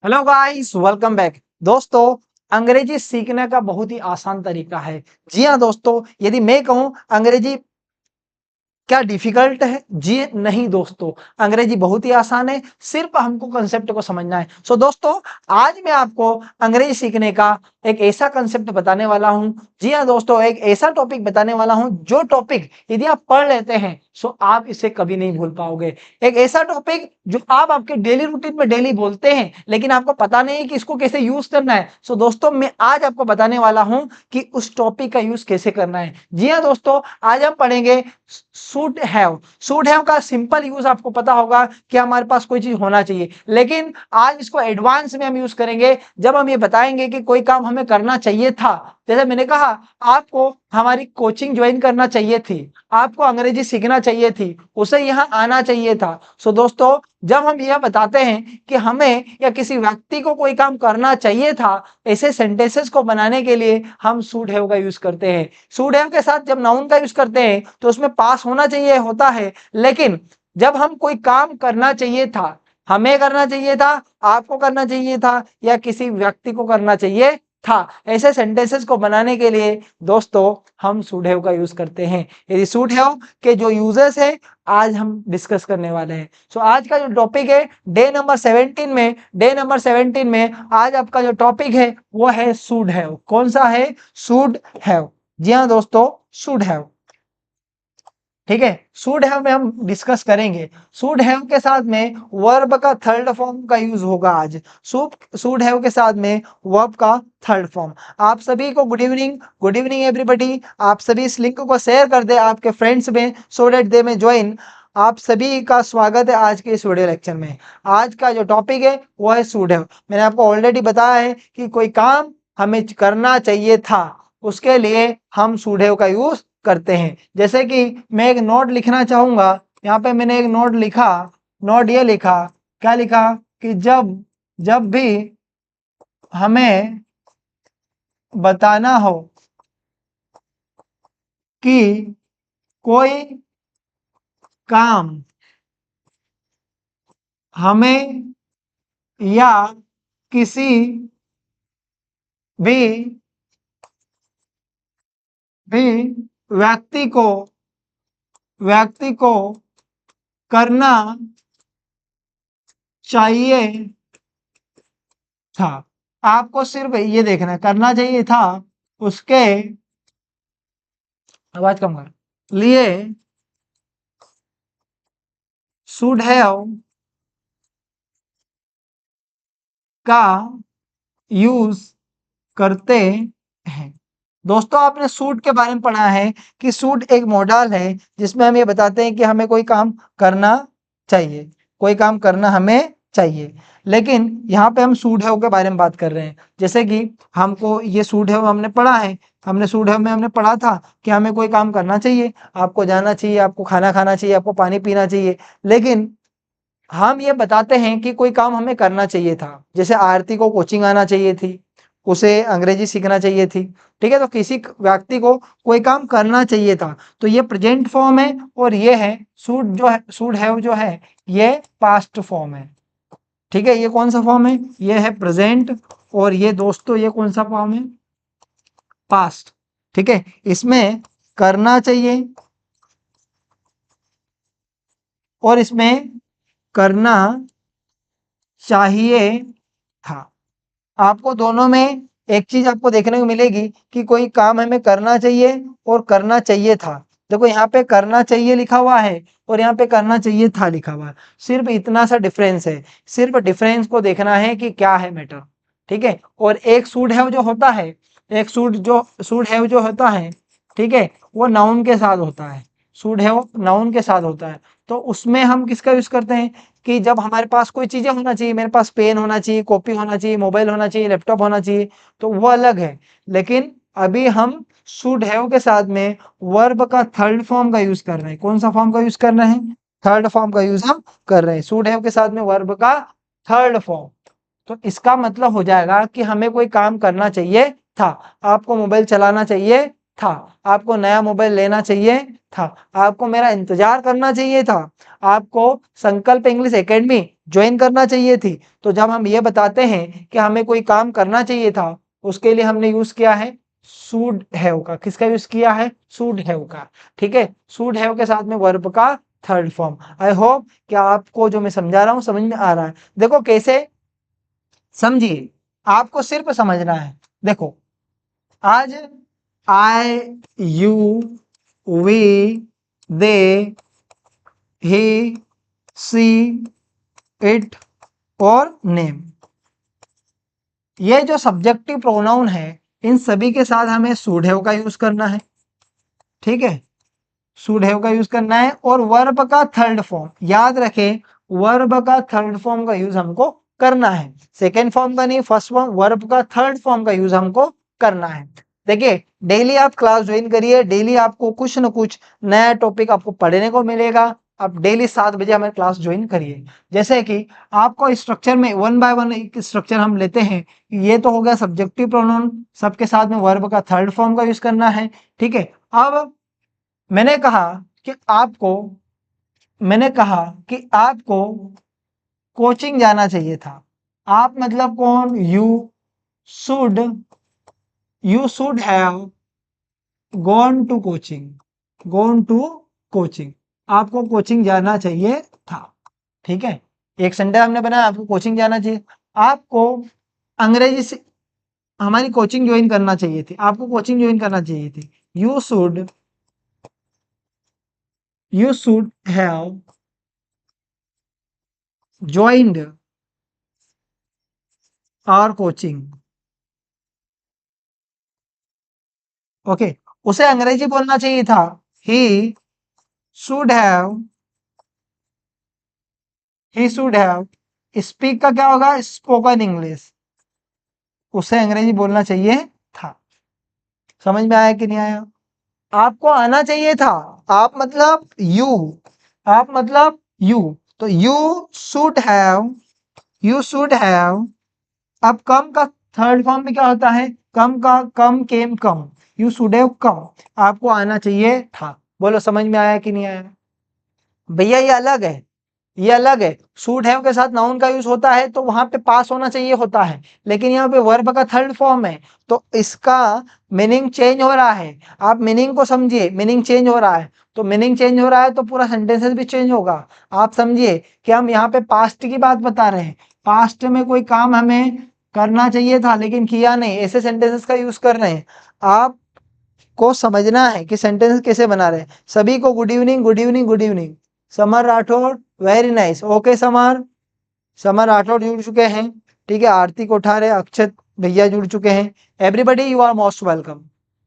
Hello guys, welcome back. दोस्तों, अंग्रेजी सीखने का बहुत ही आसान तरीका है। जी हाँ दोस्तों, यदि मैं कहूँ अंग्रेजी क्या डिफिकल्ट है? जी नहीं दोस्तों, अंग्रेजी बहुत ही आसान है, सिर्फ हमको कंसेप्ट को समझना है। सो दोस्तों, आज मैं आपको अंग्रेजी सीखने का एक ऐसा कंसेप्ट बताने वाला हूं। जी हाँ दोस्तों, एक ऐसा टॉपिक बताने वाला हूं जो टॉपिक यदि आप पढ़ लेते हैं सो आप इसे कभी नहीं भूल पाओगे। एक ऐसा टॉपिक जो आप आपके डेली रूटीन में डेली बोलते हैं, लेकिन आपको पता नहीं कि इसको कैसे यूज करना है। सो दोस्तों, मैं आज आपको बताने वाला हूं कि उस टॉपिक का यूज कैसे करना है। जी हाँ दोस्तों, आज हम पढ़ेंगे शुड हैव। शुड हैव का सिंपल यूज आपको पता होगा कि हमारे पास कोई चीज होना चाहिए, लेकिन आज इसको एडवांस में हम यूज करेंगे जब हम ये बताएंगे कि कोई काम हमें करना चाहिए था। जैसे मैंने कहा, आपको हमारी कोचिंग ज्वाइन करना चाहिए थी, आपको अंग्रेजी सीखना चाहिए थी, उसे यहाँ आना चाहिए था। सो दोस्तों, जब हम यह बताते हैं कि हमें या किसी व्यक्ति को कोई काम करना चाहिए था, ऐसे सेंटेंसेस को बनाने के लिए हम शुड हैव का यूज करते हैं। शुड हैव के साथ जब नाउन का यूज करते हैं तो उसमें पास होना चाहिए होता है, लेकिन जब हम कोई काम करना चाहिए था, हमें करना चाहिए था, आपको करना चाहिए था या किसी व्यक्ति को करना चाहिए था, ऐसे सेंटेंसेस को बनाने के लिए दोस्तों हम शुड हैव का यूज करते हैं। यदि शुड हैव के जो यूजेस है आज हम डिस्कस करने वाले हैं। सो आज का जो टॉपिक है डे नंबर 17 में आज आपका जो टॉपिक है वो है शुड हैव। कौन सा है? Should have. जी हाँ दोस्तों, शुड हैव। ठीक है, शुड हैव में हम डिस्कस करेंगे। शुड हैव के साथ में वर्ब का थर्ड फॉर्म का यूज होगा आज। शुड हैव के साथ में वर्ब का थर्ड फॉर्म। आप सभी को गुड इवनिंग एवरीबॉडी। आप सभी इस लिंक को शेयर कर दे आपके फ्रेंड्स में, सो दैट दे में ज्वाइन। आप सभी का स्वागत है आज के इस वीडियो लेक्चर में। आज का जो टॉपिक है वो है शुड हैव। मैंने आपको ऑलरेडी बताया है कि कोई काम हमें करना चाहिए था, उसके लिए हम शुड हैव का यूज करते हैं। जैसे कि मैं एक नोट लिखना चाहूंगा, यहाँ पे मैंने एक नोट लिखा। नोट ये लिखा, क्या लिखा कि जब जब भी हमें बताना हो कि कोई काम हमें या किसी भी भी व्यक्ति को करना चाहिए था। आपको सिर्फ ये देखना है, करना चाहिए था, उसके आवाज कम कर लिए शुड हैव का यूज करते हैं। दोस्तों, आपने सूट के बारे में पढ़ा है कि सूट एक मॉडल है जिसमें हम ये बताते हैं कि हमें कोई काम करना चाहिए, कोई काम करना हमें चाहिए। लेकिन यहाँ पे हम सूट है के बारे में बात कर रहे हैं। जैसे कि हमको ये सूट है हमने पढ़ा है, हमने सूट है में हमने पढ़ा था कि हमें कोई काम करना चाहिए, आपको जाना चाहिए, आपको खाना खाना चाहिए, आपको पानी पीना चाहिए। लेकिन हम ये बताते हैं कि कोई काम हमें करना चाहिए था। जैसे आरती को कोचिंग आना चाहिए थी, उसे अंग्रेजी सीखना चाहिए थी। ठीक है, तो किसी व्यक्ति को कोई काम करना चाहिए था, तो ये प्रेजेंट फॉर्म है। और ये है शुड हैव जो है ये पास्ट फॉर्म है। ठीक है, ये कौन सा फॉर्म है? ये है प्रेजेंट। और ये दोस्तों ये कौन सा फॉर्म है? पास्ट। ठीक है, इसमें करना चाहिए और इसमें करना चाहिए था। आपको दोनों में एक चीज आपको देखने को मिलेगी कि कोई काम हमें करना चाहिए और करना चाहिए था। देखो, यहाँ पे करना चाहिए लिखा हुआ है और यहाँ पे करना चाहिए था लिखा हुआ है। सिर्फ इतना सा डिफरेंस है, सिर्फ डिफरेंस को देखना है कि क्या है मैटर। ठीक है, और एक शुड हैव जो होता है, एक शुड हैव जो होता है, ठीक है, वो नाउन के साथ होता है। शुड हैव नाउन के साथ होता है, तो उसमें हम किसका यूज करते हैं कि जब हमारे पास कोई चीजें होना चाहिए, मेरे पास पेन होना चाहिए, कॉपी होना चाहिए, मोबाइल होना चाहिए, लैपटॉप होना चाहिए, तो वो अलग है। लेकिन अभी हम शुड हैव के साथ में वर्ब का थर्ड फॉर्म का यूज कर रहे हैं। कौन सा फॉर्म का यूज कर रहे हैं? थर्ड फॉर्म का यूज हम कर रहे हैं। शुड हैव के साथ में वर्ब का थर्ड फॉर्म। तो इसका मतलब हो जाएगा कि हमें कोई काम करना चाहिए था। आपको मोबाइल चलाना चाहिए था, आपको नया मोबाइल लेना चाहिए था, आपको मेरा इंतजार करना चाहिए था, आपको संकल्प इंग्लिश एकेडमी ज्वाइन करना चाहिए थी। तो जब हम ये बताते हैं कि हमें कोई काम करना चाहिए था, उसके लिए हमने यूज किया है शुड हैव का। किसका यूज किया है? शुड हैव का। ठीक है, शुड हैव के साथ में वर्ब का थर्ड फॉर्म। आई होप कि आपको जो मैं समझा रहा हूं समझ में आ रहा है। देखो कैसे, समझिए, आपको सिर्फ समझना है। देखो, आज I, you, we, they, he, she, it और नेम, ये जो सब्जेक्टिव प्रोनाउन है, इन सभी के साथ हमें शुड हैव का यूज करना है। ठीक है, शुड हैव का यूज करना है। और वर्ब का थर्ड फॉर्म याद रखें, वर्ब का थर्ड फॉर्म का यूज हमको करना है। सेकेंड फॉर्म का नहीं, फर्स्ट फॉर्म, वर्ब का थर्ड फॉर्म का यूज हमको करना है। देखिए, डेली आप क्लास ज्वाइन करिए, डेली आपको कुछ न कुछ नया टॉपिक आपको पढ़ने को मिलेगा। आप डेली 7 बजे हमारे क्लास ज्वाइन करिए। जैसे कि आपको स्ट्रक्चर में वन बाय वन एक स्ट्रक्चर हम लेते हैं। ये तो हो गया सब्जेक्टिव प्रोनाउन, सबके साथ में वर्ब का थर्ड फॉर्म का यूज करना है। ठीक है, अब मैंने कहा कि आपको मैंने कहा कि आपको कोचिंग जाना चाहिए था। आप मतलब कौन? Should you should have gone to coaching. Gone to coaching, आपको कोचिंग जाना चाहिए था। ठीक है, एक सेंटेंस हमने बनाया, आपको कोचिंग जाना चाहिए। आपको अंग्रेजी से हमारी कोचिंग ज्वाइन करना चाहिए थी। आपको कोचिंग ज्वाइन करना चाहिए थी। You should have joined our coaching. Okay, उसे अंग्रेजी बोलना चाहिए था। He should have he should have speak का क्या होगा? Spoken English. उसे अंग्रेजी बोलना चाहिए था। समझ में आया कि नहीं आया? आपको आना चाहिए था। आप मतलब यू, आप मतलब यू, तो यू शुड हैव। अब कम का थर्ड फॉर्म में क्या होता है? कम का कम, केम कम, यू शुड हैव कम। आपको आना चाहिए था। बोलो समझ में आया कि नहीं आया? भैया ये अलग है, ये अलग है। शुड हैव के साथ नाउन का यूज होता है तो वहां पे पास होना चाहिए होता है, लेकिन यहाँ पे वर्ब का थर्ड फॉर्म है तो इसका मीनिंग चेंज हो रहा है। आप मीनिंग को समझिए, मीनिंग चेंज हो रहा है, तो मीनिंग चेंज हो रहा है तो पूरा सेंटेंसेस भी चेंज होगा। आप समझिए कि हम यहाँ पे पास्ट की बात बता रहे हैं। पास्ट में कोई काम हमें करना चाहिए था लेकिन किया नहीं, ऐसे सेंटेंसेस का यूज कर रहे हैं। आपको समझना है कि सेंटेंस कैसे बना रहे हैं। सभी को good evening, good evening, good evening. Summer Rathore, very nice. Okay summer, summer Rathore जुड़ चुके हैं। ठीक है, आरती कोठारे, अक्षत भैया जुड़ चुके हैं। Everybody you are most welcome,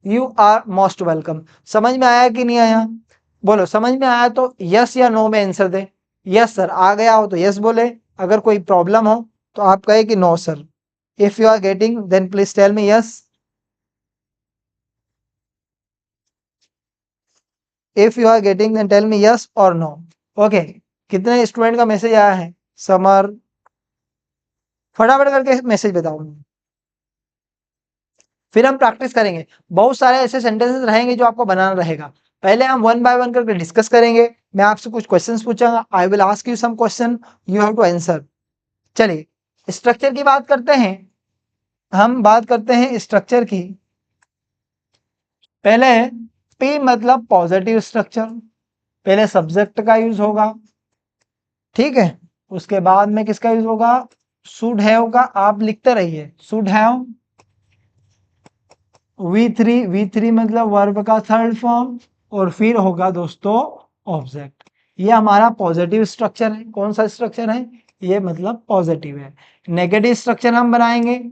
you are most welcome. समझ में आया कि नहीं आया? बोलो समझ में आया तो यस या नो में आंसर दे। यस सर आ गया हो तो यस बोले, अगर कोई प्रॉब्लम हो तो आप कहे कि no sir. If you are getting then please tell me yes. If you are getting then tell me yes और नो। ओके, कितने स्टूडेंट का मैसेज आया है? समर, फटाफट करके मैसेज बताओ। फिर हम प्रैक्टिस करेंगे। बहुत सारे ऐसे सेंटेंसेस रहेंगे जो आपको बनाना रहेगा। पहले हम वन बाय वन करके डिस्कस करेंगे। मैं आपसे कुछ क्वेश्चंस पूछूंगा, I will ask you some question, you have to answer. चलिए स्ट्रक्चर की बात करते हैं। हम बात करते हैं स्ट्रक्चर की। पहले पी मतलब पॉजिटिव स्ट्रक्चर, पहले सब्जेक्ट का यूज होगा। ठीक है, उसके बाद में किसका यूज होगा? शुड हैव का। आप लिखते रहिए शुड हैव। V3 मतलब वर्ब का थर्ड फॉर्म, और फिर होगा दोस्तों ऑब्जेक्ट। ये हमारा पॉजिटिव स्ट्रक्चर है। कौन सा स्ट्रक्चर है? ये मतलब पॉजिटिव है। नेगेटिव स्ट्रक्चर हम बनाएंगे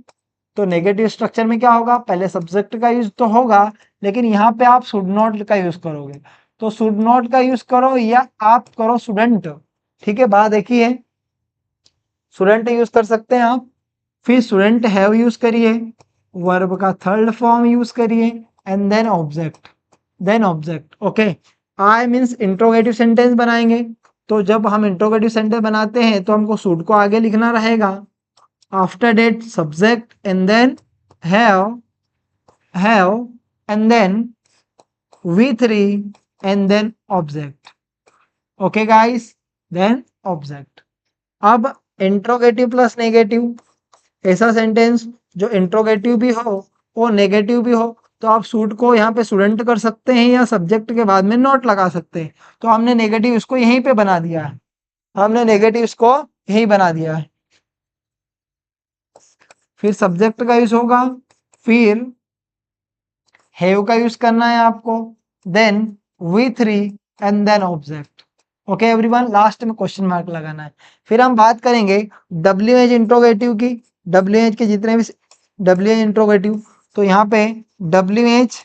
तो नेगेटिव स्ट्रक्चर में क्या होगा? पहले सब्जेक्ट का यूज तो होगा लेकिन यहाँ पे आप शुड नॉट का यूज करोगे। तो शुड नॉट का यूज करो या आप करो स्टूडेंट। ठीक है, बात एक ही है। स्टूडेंट यूज कर सकते हैं आप, फिर स्टूडेंट हैव यूज करिए, वर्ब का थर्ड फॉर्म यूज करिए, and then object, then object. Okay, I means interrogative sentence बनाएंगे। तो जब हम इंट्रोगेटिव सेंटेंस बनाते हैं तो हमको शुड को आगे लिखना रहेगा, after that subject and then have, and then V3 and then object. Okay guys, then object. अब इंट्रोगेटिव प्लस नेगेटिव, ऐसा सेंटेंस जो इंट्रोगेटिव भी हो और नेगेटिव भी हो, तो आप सूट को यहाँ पे स्टूडेंट कर सकते हैं या सब्जेक्ट के बाद में नोट लगा सकते हैं। तो हमने नेगेटिव इसको यहीं पे बना दिया है, हमने नेगेटिव इसको यहीं बना दिया है। फिर सब्जेक्ट का यूज होगा, फिर हैव का यूज करना है आपको, then V3 and then object. Okay everyone, last में क्वेश्चन मार्क लगाना है। फिर हम बात करेंगे WH इंट्रोगेटिव की, WH के जितने भी WH इंट्रोगेटिव, तो यहाँ पे WH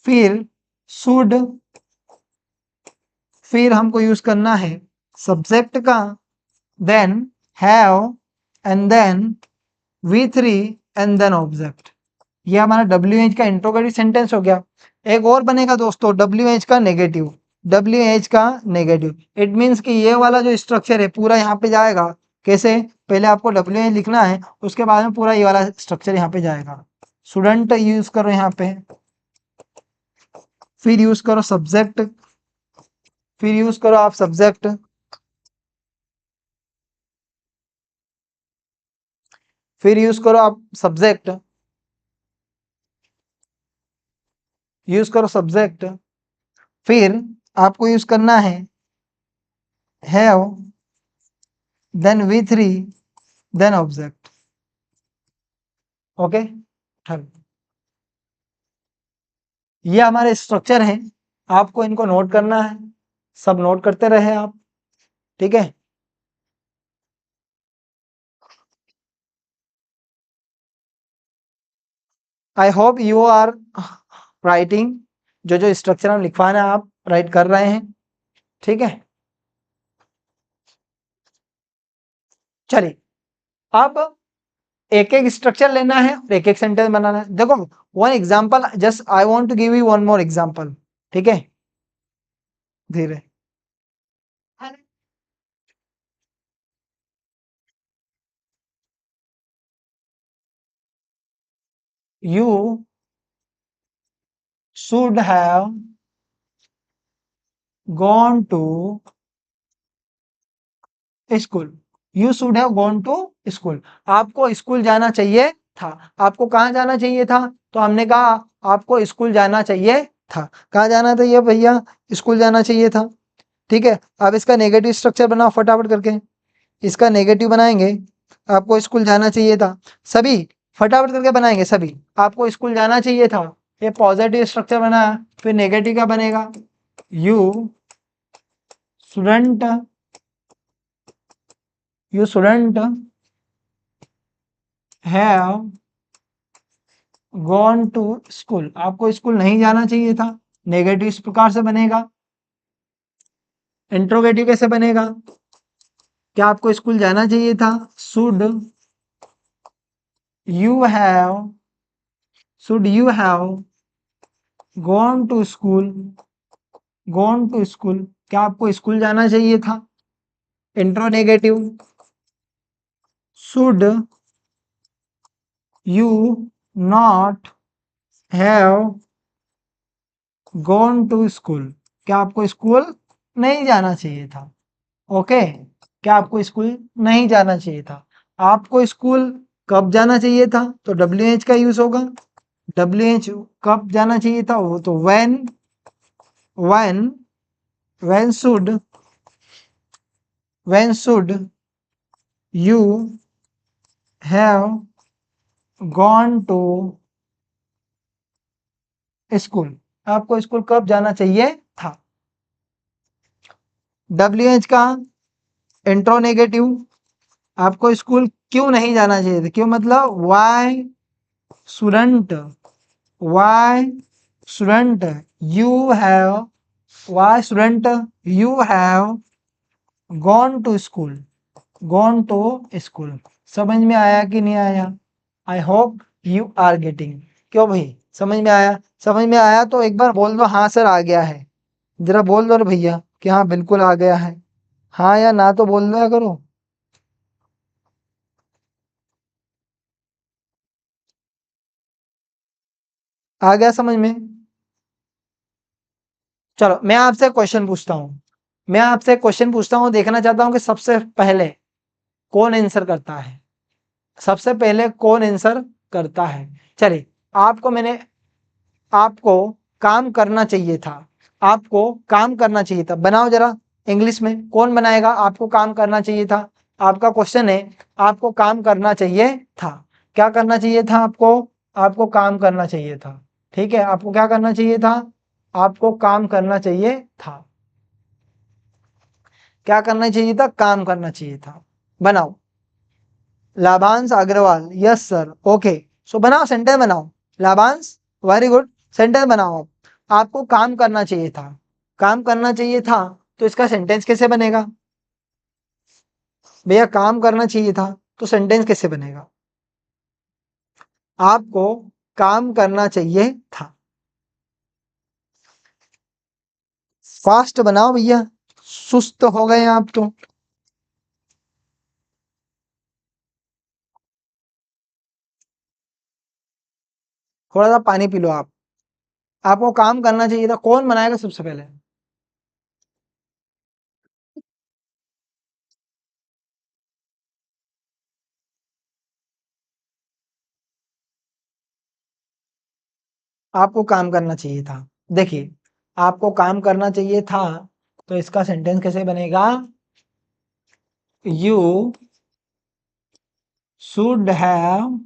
फिर शुड, फिर हमको यूज करना है सब्जेक्ट का, then have and then V3 and then object. ये हमारा WH का इंट्रोगेटिव सेंटेंस हो गया। एक और बनेगा दोस्तों WH का नेगेटिव, WH का नेगेटिव। इट मीन्स कि ये वाला जो स्ट्रक्चर है पूरा यहाँ पे जाएगा। कैसे? पहले आपको WH लिखना है, उसके बाद में पूरा ये वाला स्ट्रक्चर यहाँ पे जाएगा। स्टूडेंट यूज करो यहाँ पे, फिर यूज करो सब्जेक्ट, फिर यूज करो आप सब्जेक्ट, फिर यूज करो आप सब्जेक्ट, यूज करो सब्जेक्ट, फिर आपको यूज करना है have, then V3 then object. Okay, ये हमारे स्ट्रक्चर हैं, आपको इनको नोट करना है, सब नोट करते रहे आप, ठीक है। I hope you are writing, जो जो स्ट्रक्चर हम लिखवाना है आप राइट कर रहे हैं, ठीक है। चलिए, अब एक एक स्ट्रक्चर लेना है और एक एक सेंटेंस बनाना है। देखो one example, just I want to give you one more example, ठीक है, धीरे। You should have gone to school, you should have gone to school. आपको स्कूल जाना चाहिए था। आपको कहाँ जाना चाहिए था? तो हमने कहा आपको स्कूल जाना चाहिए था। कहाँ जाना था ये भैया? स्कूल जाना चाहिए था, ठीक है। अब इसका नेगेटिव स्ट्रक्चर बनाओ फटाफट करके, इसका नेगेटिव बनाएंगे। आपको स्कूल जाना चाहिए था, सभी फटाफट करके बनाएंगे सभी। आपको स्कूल जाना चाहिए था, ये पॉजिटिव स्ट्रक्चर बना। फिर नेगेटिव क्या बनेगा? You shouldn't, you shouldn't have gone to school, आपको स्कूल नहीं जाना चाहिए था। नेगेटिव इस प्रकार से बनेगा। इंट्रोगेटिव कैसे बनेगा? क्या आपको स्कूल जाना चाहिए था? Should you have, should you have gone to school, gone to school, क्या आपको स्कूल जाना चाहिए था? Interronegative, should you not have gone to school, क्या आपको स्कूल नहीं जाना चाहिए था। ओके, क्या आपको स्कूल नहीं जाना चाहिए था। आपको स्कूल कब जाना चाहिए था? तो WH का यूज होगा। WH कब जाना चाहिए था? वो तो when when should when should you have gone to school, आपको स्कूल कब जाना चाहिए था। WH का इंट्रोनेगेटिव, आपको स्कूल क्यों नहीं जाना चाहिए था। क्यों मतलब why shouldn't, why shouldn't you have, why shouldn't you have gone to school, gone to school। समझ में आया कि नहीं आया? I hope you are getting. क्यों भाई, समझ में आया? समझ में आया तो एक बार बोल दो हाँ सर आ गया है। जरा बोल दो रे भैया कि हाँ बिल्कुल आ गया है। हाँ या ना तो बोल दिया करो। आ गया समझ में? चलो मैं आपसे क्वेश्चन पूछता हूँ। मैं आपसे क्वेश्चन पूछता हूँ, देखना चाहता हूँ कि सबसे पहले कौन आंसर करता है, सबसे पहले कौन आंसर करता है। चलिए, आपको काम करना चाहिए था, आपको काम करना चाहिए था, बनाओ जरा इंग्लिश में, कौन बनाएगा, आपको काम करना चाहिए था। आपका क्वेश्चन है, आपको काम करना चाहिए था, क्या करना चाहिए था आपको, आपको काम करना चाहिए था। ठीक है, आपको क्या करना चाहिए था, आपको काम करना चाहिए था, क्या करना चाहिए था, काम करना चाहिए था। बनाओ, लाभांश अग्रवाल, यस सर, ओके। सो बनाओ, सेंटेंस बनाओ, लाभांश, वेरी गुड, सेंटेंस बनाओ। आपको काम करना चाहिए था, काम करना चाहिए था, तो इसका सेंटेंस कैसे बनेगा भैया, काम करना चाहिए था तो सेंटेंस कैसे बनेगा, आपको काम करना चाहिए था। फास्ट बनाओ भैया, सुस्त हो गए आप तो। थोड़ा सा पानी पी लो आप। आपको काम करना चाहिए था, कौन बनाएगा सबसे पहले, आपको काम करना चाहिए था। देखिए, आपको काम करना चाहिए था, तो इसका सेंटेंस कैसे बनेगा, you should have,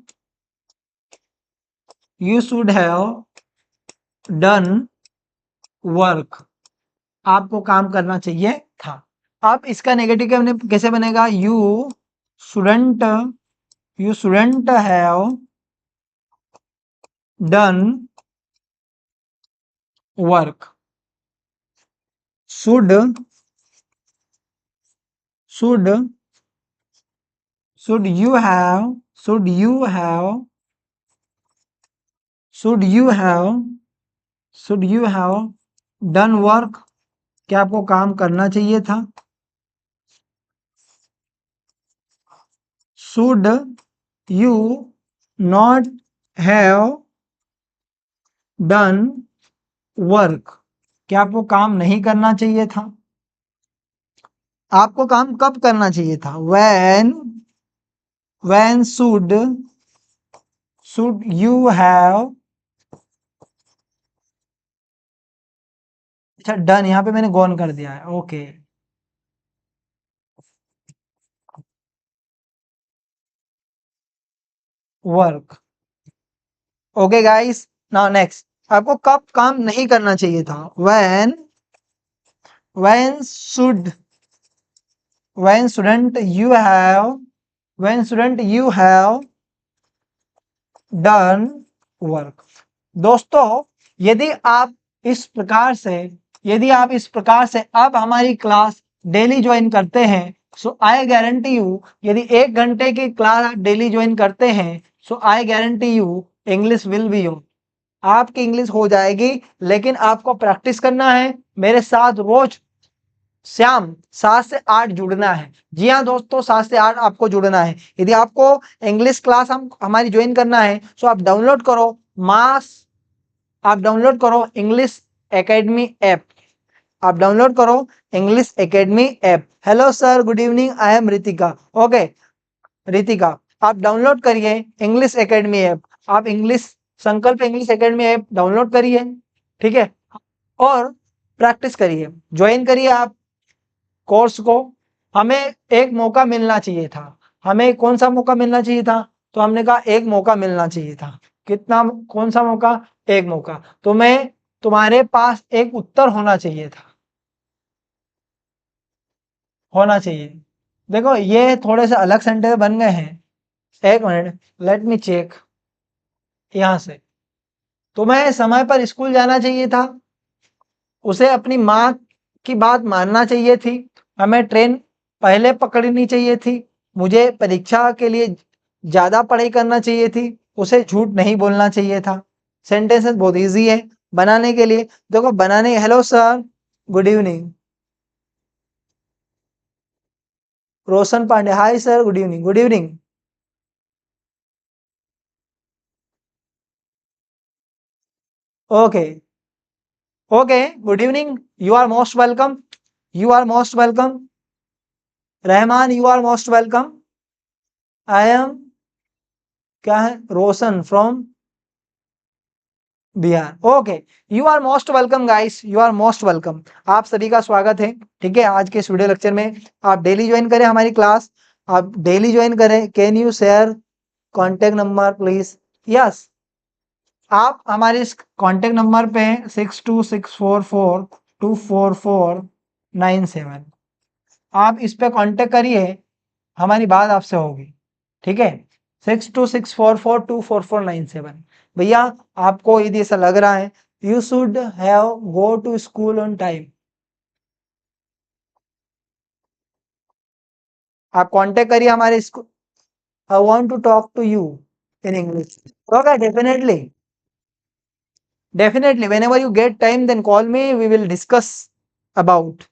you should have done work, आपको काम करना चाहिए था। अब इसका नेगेटिव कैसे बनेगा, shouldn't you shouldn't have done work, should should should you have should you have should you have should you have done work, क्या आपको काम करना चाहिए था। Should you not have done work, क्या आपको काम नहीं करना चाहिए था। आपको काम कब करना चाहिए था, when should you have, अच्छा डन, यहाँ पे मैंने गॉन कर दिया है, okay. Work, okay guys. Now next, आपको कब काम नहीं करना चाहिए था, when should when shouldn't you have when shouldn't you have done work. दोस्तों, यदि आप इस प्रकार से अब हमारी क्लास डेली ज्वाइन करते हैं, सो आई गारंटी यू, यदि 1 घंटे की क्लास डेली ज्वाइन करते हैं, so I guarantee you English will be your, आपकी इंग्लिश हो जाएगी। लेकिन आपको प्रैक्टिस करना है, मेरे साथ रोज शाम 7 से 8 जुड़ना है। जी हाँ दोस्तों, 7 से 8 आपको जुड़ना है। यदि आपको इंग्लिश क्लास हमारी ज्वाइन करना है, तो आप डाउनलोड करो इंग्लिश एकेडमी ऐप, आप डाउनलोड करो English academy app. Hello sir, good evening, I am Ritika, okay. Ritika, आप डाउनलोड करिए इंग्लिश एकेडमी ऐप, आप संकल्प इंग्लिश एकेडमी ऐप डाउनलोड करिए, ठीक है, और प्रैक्टिस करिए, ज्वाइन करिए आप कोर्स को। हमें एक मौका मिलना चाहिए था, हमें कौन सा मौका मिलना चाहिए था, तो हमने कहा एक मौका मिलना चाहिए था। कितना, कौन सा मौका, एक मौका। तो मैं, तुम्हारे पास एक उत्तर होना चाहिए था, होना चाहिए। देखो, ये थोड़े से अलग सेंटेंस बन गए हैं, एक मिनट, लेट मी चेक। यहां से, तुम्हें समय पर स्कूल जाना चाहिए था, उसे अपनी माँ की बात मानना चाहिए थी, हमें ट्रेन पहले पकड़नी चाहिए थी, मुझे परीक्षा के लिए ज्यादा पढ़ाई करना चाहिए थी, उसे झूठ नहीं बोलना चाहिए था। सेंटेंसेस बहुत इजी है बनाने के लिए। देखो बनाने, hello sir, good evening, Roshan Pandey, hi sir, good evening, good evening, okay, okay, good evening, you are most welcome. You are most welcome. Rahman, you are most welcome. I am, क्या है, Roshan from Bihar. Okay, you are most welcome guys, you are most welcome. आप सभी का स्वागत है, ठीक है, आज के इस वीडियो लेक्चर में। आप डेली ज्वाइन करें हमारी क्लास, आप डेली ज्वाइन करें। Can you share contact number please? Yes, आप हमारे इस कॉन्टेक्ट नंबर पे 6264424497, आप इस पे कांटेक्ट करिए, हमारी बात आपसे होगी, ठीक है। 6264424497। भैया आपको यदि ऐसा लग रहा है, you should have go to school on time, आप कांटेक्ट करिए हमारे school. I want to talk to you in English. Okay, definitely whenever you get time then call me, we will discuss about.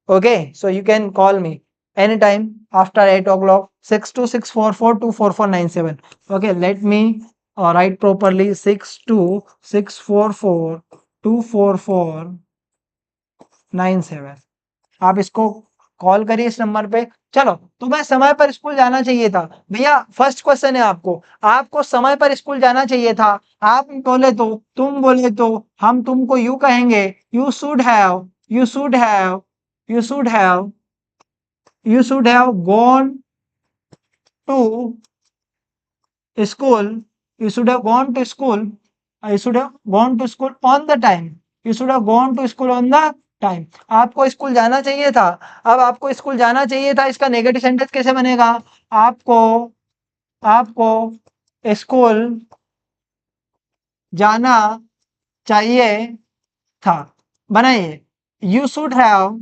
Okay, so you can call me anytime after 8 o'clock, 6264424497. Okay, let me write properly, 6264424497। आप इसको call करिए इस number पे। चलो, तुम्हें समय पर school जाना चाहिए था। भैया फर्स्ट क्वेश्चन है आपको, आपको समय पर स्कूल जाना चाहिए था। आप बोले तो, तुम बोले तो हम तुमको यू कहेंगे, you should have, you should have, you should have, you should have gone to school, you should have gone to school, you should have gone to school on the time, you should have gone to school on the time। आपको school जाना चाहिए था। अब आपको school जाना चाहिए था, इसका नेगेटिव सेंटेंस कैसे बनेगा? आपको आपको स्कूल जाना चाहिए था, बनाइए, you should have,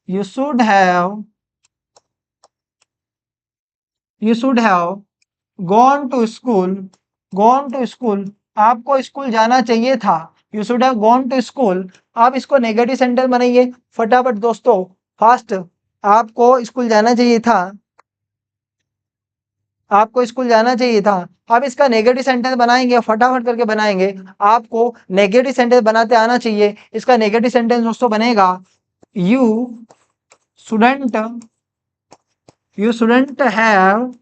you should have, you should have gone to school, gone to school, आपको स्कूल जाना चाहिए था, you should have gone to school. आप इसको नेगेटिव सेंटेंस बनाइए फटाफट दोस्तों, फास्ट। आपको स्कूल जाना चाहिए था, आपको स्कूल जाना चाहिए था। अब इसका नेगेटिव सेंटेंस बनाएंगे, फटाफट करके बनाएंगे। आपको नेगेटिव सेंटेंस बनाते आना चाहिए। इसका नेगेटिव सेंटेंस दोस्तों बनेगा, you shouldn't, you shouldn't have,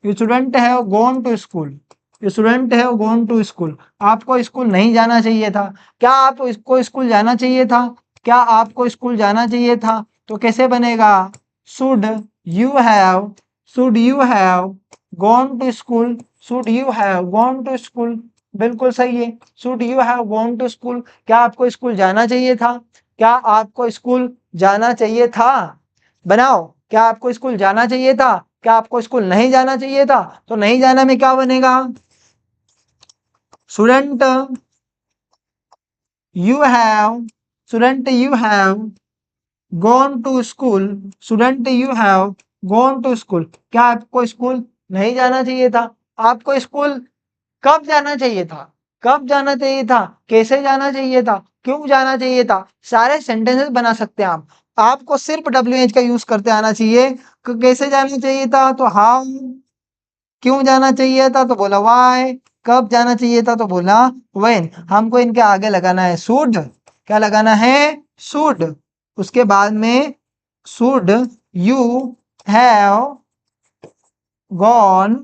you shouldn't have gone to school, you shouldn't have gone to school. आपको स्कूल नहीं जाना चाहिए था। क्या आपको स्कूल जाना चाहिए था? क्या आपको स्कूल जाना चाहिए था? तो कैसे बनेगा? Should you have, should you have gone to school, should you have gone to school, बिल्कुल सही है, should you have gone to school. क्या आपको स्कूल जाना चाहिए था? क्या आपको स्कूल जाना चाहिए था? बनाओ, क्या आपको स्कूल जाना चाहिए था? क्या आपको स्कूल नहीं जाना चाहिए था? तो नहीं जाना में क्या बनेगा? Shouldn't you have, shouldn't you have gone to school, shouldn't you have gone to school. क्या आपको स्कूल नहीं जाना चाहिए था? आपको स्कूल कब जाना चाहिए था? कब जाना चाहिए था? कैसे जाना चाहिए था? क्यों जाना चाहिए था? सारे सेंटेंसेस बना सकते हैं आप। आपको सिर्फ WH का यूज करते आना चाहिए। कैसे जाना चाहिए था? तो हाउ। क्यों जाना चाहिए था? तो बोला वाई। कब जाना चाहिए था? तो बोला व्हेन। हमको इनके आगे लगाना है शुड। क्या लगाना है? शुड। उसके बाद में should you have gone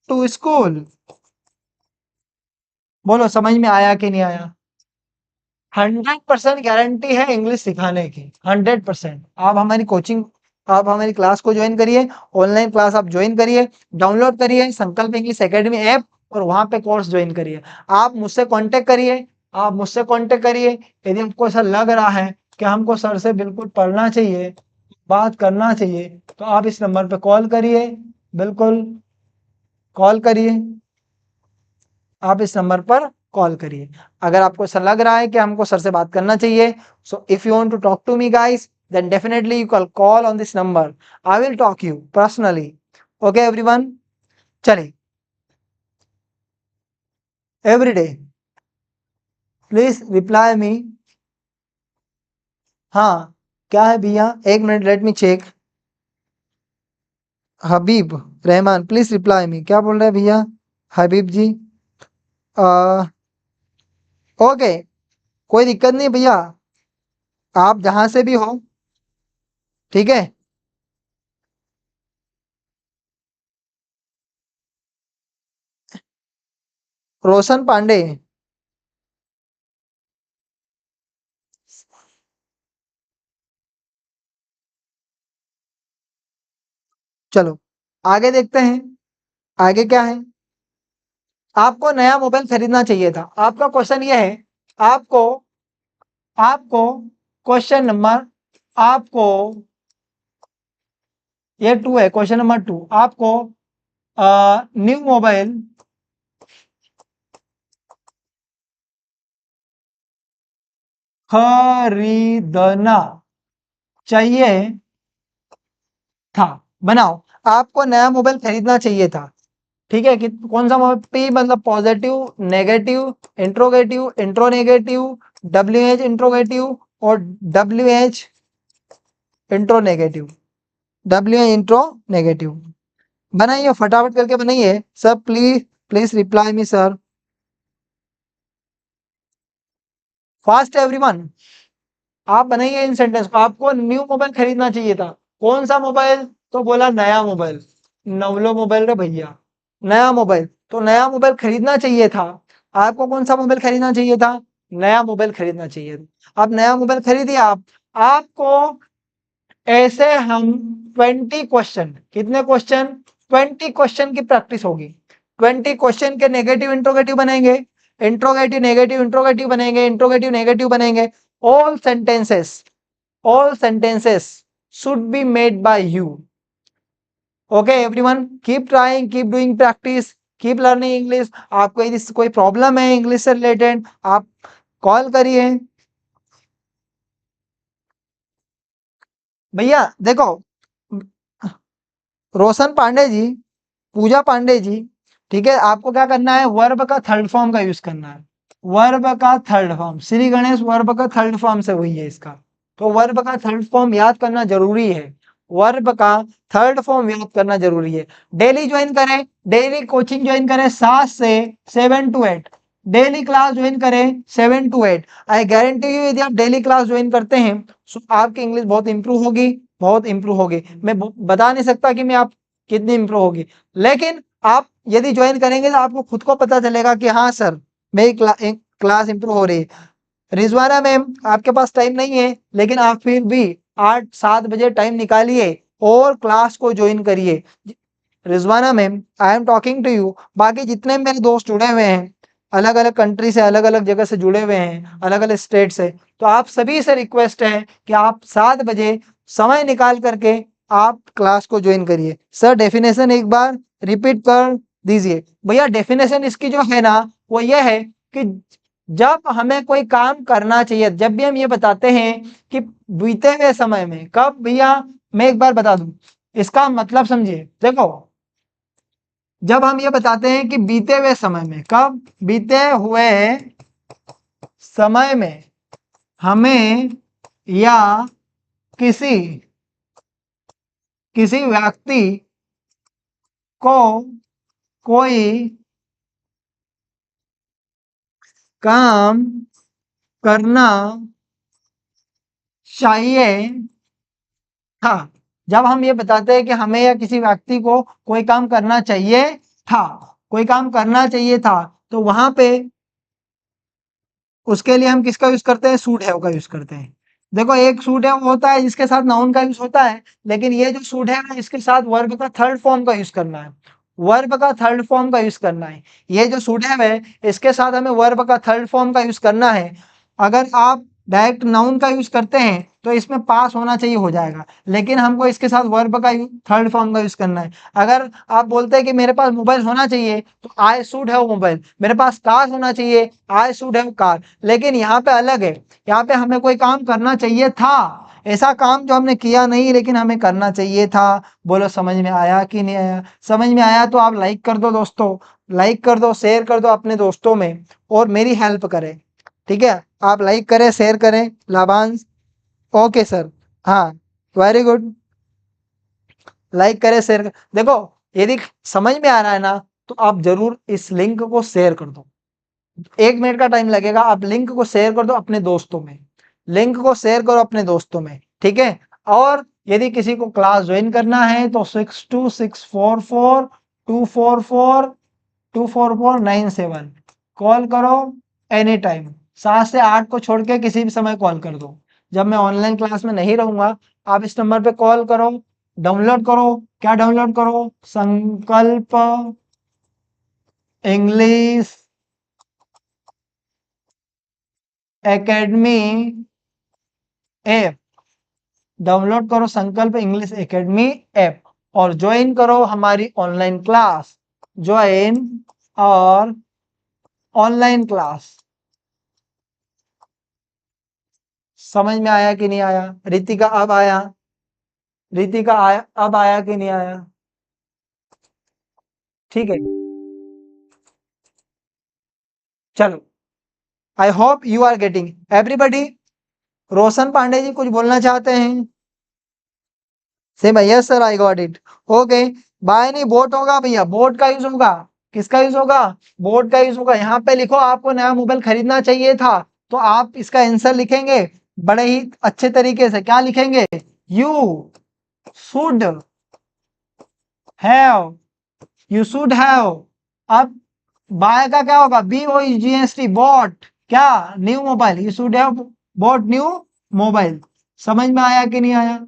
to school. बोलो समझ में आया कि नहीं आया? 100% गारंटी है इंग्लिश सिखाने की, 100%। आप हमारी कोचिंग, आप हमारी क्लास को ज्वाइन करिए, ऑनलाइन क्लास आप ज्वाइन करिए, डाउनलोड करिए संकल्प इंग्लिश एकेडमी ऐप और वहां पे कोर्स ज्वाइन करिए। आप मुझसे कांटेक्ट करिए, आप मुझसे कांटेक्ट करिए। यदि आपको ऐसा लग रहा है कि हमको सर से बिल्कुल पढ़ना चाहिए, बात करना चाहिए, तो आप इस नंबर पे कॉल करिए, बिल्कुल कॉल करिए, आप इस नंबर पर कॉल करिए। अगर आपको ऐसा लग रहा है कि हमको सर से बात करना चाहिए, so if you want to talk to me guys, then definitely you can call on this number. I will talk you personally. Okay everyone, चलिए, every day please reply me। हाँ, क्या है भैया, एक minute, let me check. Habib Rahman please reply me, क्या बोल रहे हैं भैया? हबीब जी, ओके, कोई दिक्कत नहीं भैया, आप जहां से भी हो, ठीक है। रोशन पांडे। चलो आगे देखते हैं, आगे क्या है। आपको नया मोबाइल खरीदना चाहिए था, आपका क्वेश्चन ये है। आपको आपको क्वेश्चन नंबर, आपको ये 2 है, क्वेश्चन नंबर 2। आपको न्यू मोबाइल खरीदना चाहिए था। बनाओ। आपको नया मोबाइल खरीदना चाहिए था, ठीक है। कि कौन सा मोबाइल? पी मतलब positive, negative, interrogative, interronegative, W H interrogative और W H intro negative, W H intro negative. बनाइए फटाफट करके बनाइए sir, please please reply me sir, fast everyone. आप बनाइए इन सेंटेंस को। आपको न्यू मोबाइल खरीदना चाहिए था, कौन सा मोबाइल? तो बोला नया मोबाइल। नवलो मोबाइल रे भैया, नया मोबाइल। तो नया मोबाइल खरीदना चाहिए था। आपको कौन सा मोबाइल खरीदना चाहिए था? नया मोबाइल खरीदना चाहिए था। अब नया मोबाइल खरीदिए आप। आपको ऐसे हम 20 क्वेश्चन, कितने क्वेश्चन? 20 क्वेश्चन की प्रैक्टिस होगी। 20 क्वेश्चन के नेगेटिव इंट्रोगेटिव बनेंगे, इंट्रोगेटिव नेगेटिव इंट्रोगेटिव बनेंगे, इंट्रोगेटिव नेगेटिव बनेंगे। All sentences, all sentences should be made by you. Okay everyone, keep trying, keep doing practice, keep learning English. आपको यदि कोई प्रॉब्लम है इंग्लिश से रिलेटेड, आप कॉल करिए। भैया देखो, रोशन पांडे जी, पूजा पांडे जी, ठीक है। आपको क्या करना है? वर्ब का थर्ड फॉर्म का यूज करना है। वर्ब का third form, Shri Ganesh verb का थर्ड फॉर्म से हुई है इसका। तो वर्ब का थर्ड फॉर्म याद करना जरूरी है। वर्ब का थर्ड फॉर्म याद करना जरूरी है। डेली ज्वाइन करें, डेली कोचिंग ज्वाइन करें 7 से 7 to 8। डेली क्लास ज्वाइन करें 7 to 8। आई गारंटी यू, यदि आप डेली क्लास ज्वाइन करते हैं तो आपकी इंग्लिश बहुत इंप्रूव होगी, बहुत इंप्रूव होगी। मैं बता नहीं सकता कि मैं आप कितनी इंप्रूव होगी, लेकिन आप यदि ज्वाइन करेंगे तो आपको खुद को पता चलेगा कि हाँ सर, मेरी क्लास इंप्रूव हो रही है। रिजवाना मैम, आपके पास टाइम नहीं है, लेकिन आप फिर भी 8-7 बजे टाइम निकालिए और क्लास को ज्वाइन करिए। Rizwana ma'am, I am talking to you. बाकी जितने मेरे दोस्त जुड़े हुए हैं, अलग अलग कंट्री से, अलग अलग जगह से जुड़े हुए हैं, अलग अलग स्टेट से, तो आप सभी से रिक्वेस्ट है कि आप 7 बजे समय निकाल करके आप क्लास को ज्वाइन करिए। सर डेफिनेशन एक बार रिपीट कर दीजिए। भैया डेफिनेशन इसकी जो है ना, वो ये है कि जब हमें कोई काम करना चाहिए, जब भी हम ये बताते हैं कि बीते हुए समय में, कब भैया? मैं एक बार बता दूं इसका मतलब, समझिए। देखो, जब हम ये बताते हैं कि बीते हुए समय में, कब? बीते हुए समय में हमें या किसी किसी व्यक्ति को कोई काम करना चाहिए था। जब हम ये बताते हैं कि हमें या किसी व्यक्ति को कोई काम करना चाहिए था, कोई काम करना चाहिए था, तो वहां पे उसके लिए हम किसका यूज करते हैं? शुड हैव का यूज करते हैं। देखो, एक शुड हैव होता है जिसके साथ नाउन का यूज होता है, लेकिन ये जो शुड हैव है इसके साथ वर्ब का थर्ड फॉर्म का यूज करना है। वर्ब का थर्ड फॉर्म का यूज करना है। ये जो शुड हैव है इसके साथ हमें वर्ब का थर्ड फॉर्म का यूज करना है। अगर आप डायरेक्ट नाउन का यूज करते हैं तो इसमें पास होना चाहिए, हो जाएगा, लेकिन हमको इसके साथ वर्ब का थर्ड फॉर्म का यूज करना है। अगर आप बोलते हैं कि मेरे पास मोबाइल होना चाहिए, तो आई शुड हैव मोबाइल। मेरे पास कार होना चाहिए, आई शुड हैव कार। लेकिन यहाँ पे अलग है, यहाँ पे हमें कोई काम करना चाहिए था, ऐसा काम जो हमने किया नहीं लेकिन हमें करना चाहिए था। बोलो समझ में आया कि नहीं आया? समझ में आया तो आप लाइक कर दो दोस्तों, लाइक कर दो, शेयर कर दो अपने दोस्तों में, और मेरी हेल्प करें, ठीक है। आप लाइक करें, शेयर करें, लाभांश। ओके सर, हाँ, वेरी गुड। लाइक करें, शेयर करें। देखो, यदि समझ में आ रहा है ना, तो आप जरूर इस लिंक को शेयर कर दो। 1 मिनट का टाइम लगेगा, आप लिंक को शेयर कर दो अपने दोस्तों में। लिंक को शेयर करो अपने दोस्तों में, ठीक है। और यदि किसी को क्लास ज्वाइन करना है तो 626442442497 कॉल करो एनी टाइम। 7 से 8 को छोड़ के किसी भी समय कॉल कर दो। जब मैं ऑनलाइन क्लास में नहीं रहूंगा आप इस नंबर पे कॉल करो, डाउनलोड करो। क्या डाउनलोड करो? संकल्प इंग्लिश एकेडमी ऐप, डाउनलोड करो संकल्प इंग्लिश एकेडमी ऐप और ज्वाइन करो हमारी ऑनलाइन क्लास। ज्वाइन और ऑनलाइन क्लास। समझ में आया कि नहीं आया? रितिका अब आया? रितिका आया, अब आया कि नहीं आया? ठीक है, चलो। I hope you are getting everybody. Roshan Pandey ji कुछ बोलना चाहते हैं? से भैया sir I got it. Okay, bye नहीं बोट होगा भैया, बोट का यूज होगा। किसका यूज होगा? बोट का यूज होगा। यहाँ पे लिखो आपको नया मोबाइल खरीदना चाहिए था, तो आप इसका आंसर लिखेंगे बड़े ही अच्छे तरीके से। क्या लिखेंगे? You should have, you should have. अब बाय का क्या होगा? BOUGST, bought. क्या? New mobile. You should have bought new mobile. समझ में आया कि नहीं आया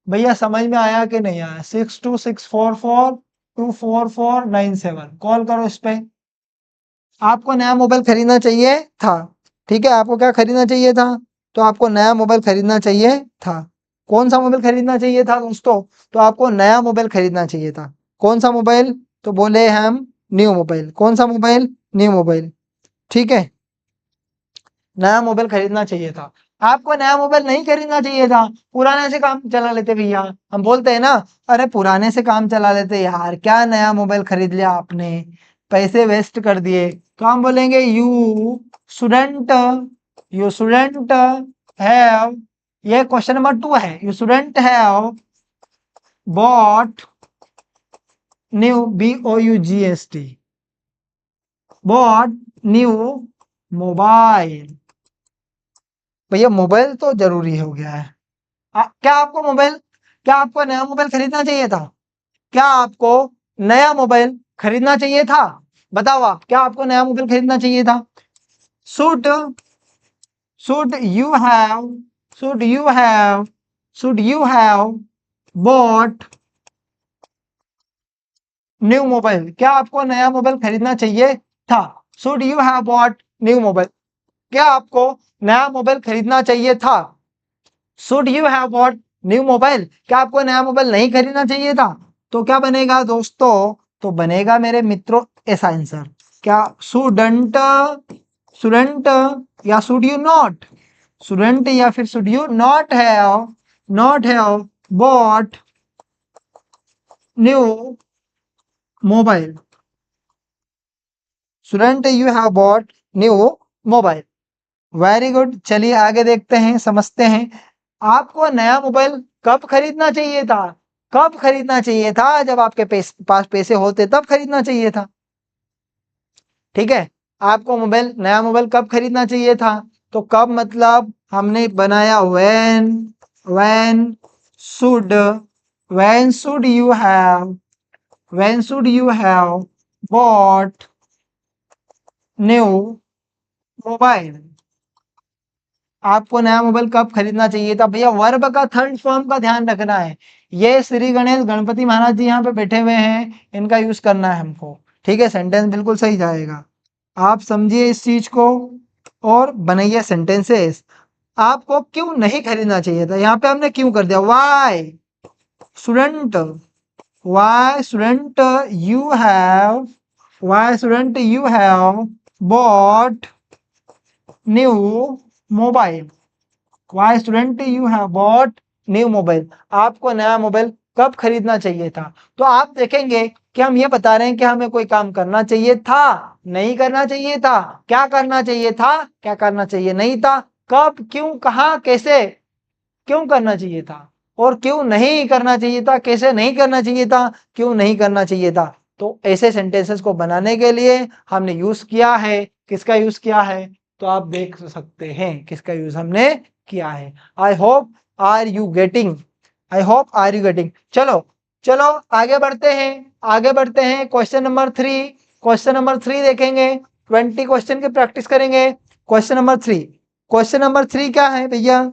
भैया? समझ में आया कि नहीं आया? 6264424497 कॉल करो इस पे। आपको नया मोबाइल खरीदना चाहिए था, ठीक है। आपको क्या खरीदना चाहिए था? तो आपको नया मोबाइल खरीदना चाहिए था। कौन सा मोबाइल खरीदना चाहिए था दोस्तों? तो आपको नया मोबाइल खरीदना चाहिए था। कौन सा मोबाइल? तो बोले हम न्यू मोबाइल। कौन सा मोबाइल? न्यू मोबाइल, ठीक है। नया मोबाइल खरीदना चाहिए था। आपको नया मोबाइल नहीं खरीदना चाहिए था, पुराने से काम चला लेते भैया। हम बोलते हैं ना, अरे पुराने से काम चला लेते यार, क्या नया मोबाइल खरीद लिया आपने, पैसे वेस्ट कर दिए। तो हम बोलेंगे शुडेंट यू शुडेंट हैव, ये क्वेश्चन नंबर 2 है। You shouldn't have bought new, BOUGST, bought new mobile. भैया मोबाइल तो जरूरी हो गया है। क्या आपको मोबाइल, क्या आपको नया मोबाइल खरीदना चाहिए था? क्या आपको नया मोबाइल खरीदना चाहिए था? बताओ आप, क्या आपको नया मोबाइल खरीदना चाहिए था? Should should you have should you have should you have bought new mobile. क्या आपको नया मोबाइल खरीदना चाहिए था? Should you have bought new mobile. क्या आपको नया मोबाइल खरीदना चाहिए था? Should you have bought new mobile. क्या आपको नया मोबाइल नहीं खरीदना चाहिए था? तो क्या बनेगा दोस्तों? तो बनेगा मेरे मित्रों ऐसा आंसर। क्या? शुडंट शुडंट या शुड यू नॉट, शुडंट या फिर should you not have bought new mobile. Shouldn't you have bought new mobile. Very good. चलिए आगे देखते हैं, समझते हैं। आपको नया मोबाइल कब खरीदना चाहिए था? कब खरीदना चाहिए था? जब आपके पास पैसे होते तब खरीदना चाहिए था, ठीक है। आपको मोबाइल, नया मोबाइल कब खरीदना चाहिए था? तो कब मतलब हमने बनाया when should when should you have when should you have bought new mobile. आपको नया मोबाइल कब खरीदना चाहिए था? भैया वर्ब का थर्ड फॉर्म का ध्यान रखना है। ये श्री गणेश गणपति महाराज जी यहाँ पे बैठे हुए हैं, इनका यूज करना है हमको, ठीक है। सेंटेंस बिल्कुल सही जाएगा। आप समझिए इस चीज को और बनाइए सेंटेंसेस। आपको क्यों नहीं खरीदना चाहिए था? यहाँ पे हमने क्यों कर दिया, student why student you have why student you have bought new mobile. Why student you have bought new mobile. आपको नया मोबाइल कब खरीदना चाहिए था? तो आप देखेंगे कि हम ये बता रहे हैं कि हमें कोई काम करना चाहिए था, नहीं करना चाहिए था, क्या करना चाहिए था, क्या करना चाहिए नहीं था, कब, क्यों, कहाँ, कैसे, क्यों करना चाहिए था और क्यों नहीं करना चाहिए था, कैसे नहीं करना चाहिए था, क्यों नहीं करना चाहिए था। तो ऐसे सेंटेंसेस को बनाने के लिए हमने यूज किया है, किसका यूज किया है? तो आप देख सकते हैं किसका यूज हमने किया है। I hope are you getting, I hope are you getting. चलो चलो आगे बढ़ते हैं, आगे बढ़ते हैं। क्वेश्चन नंबर 3, क्वेश्चन नंबर 3 देखेंगे, 20 क्वेश्चन की प्रैक्टिस करेंगे। क्वेश्चन नंबर 3, क्वेश्चन नंबर 3 क्या है भैया?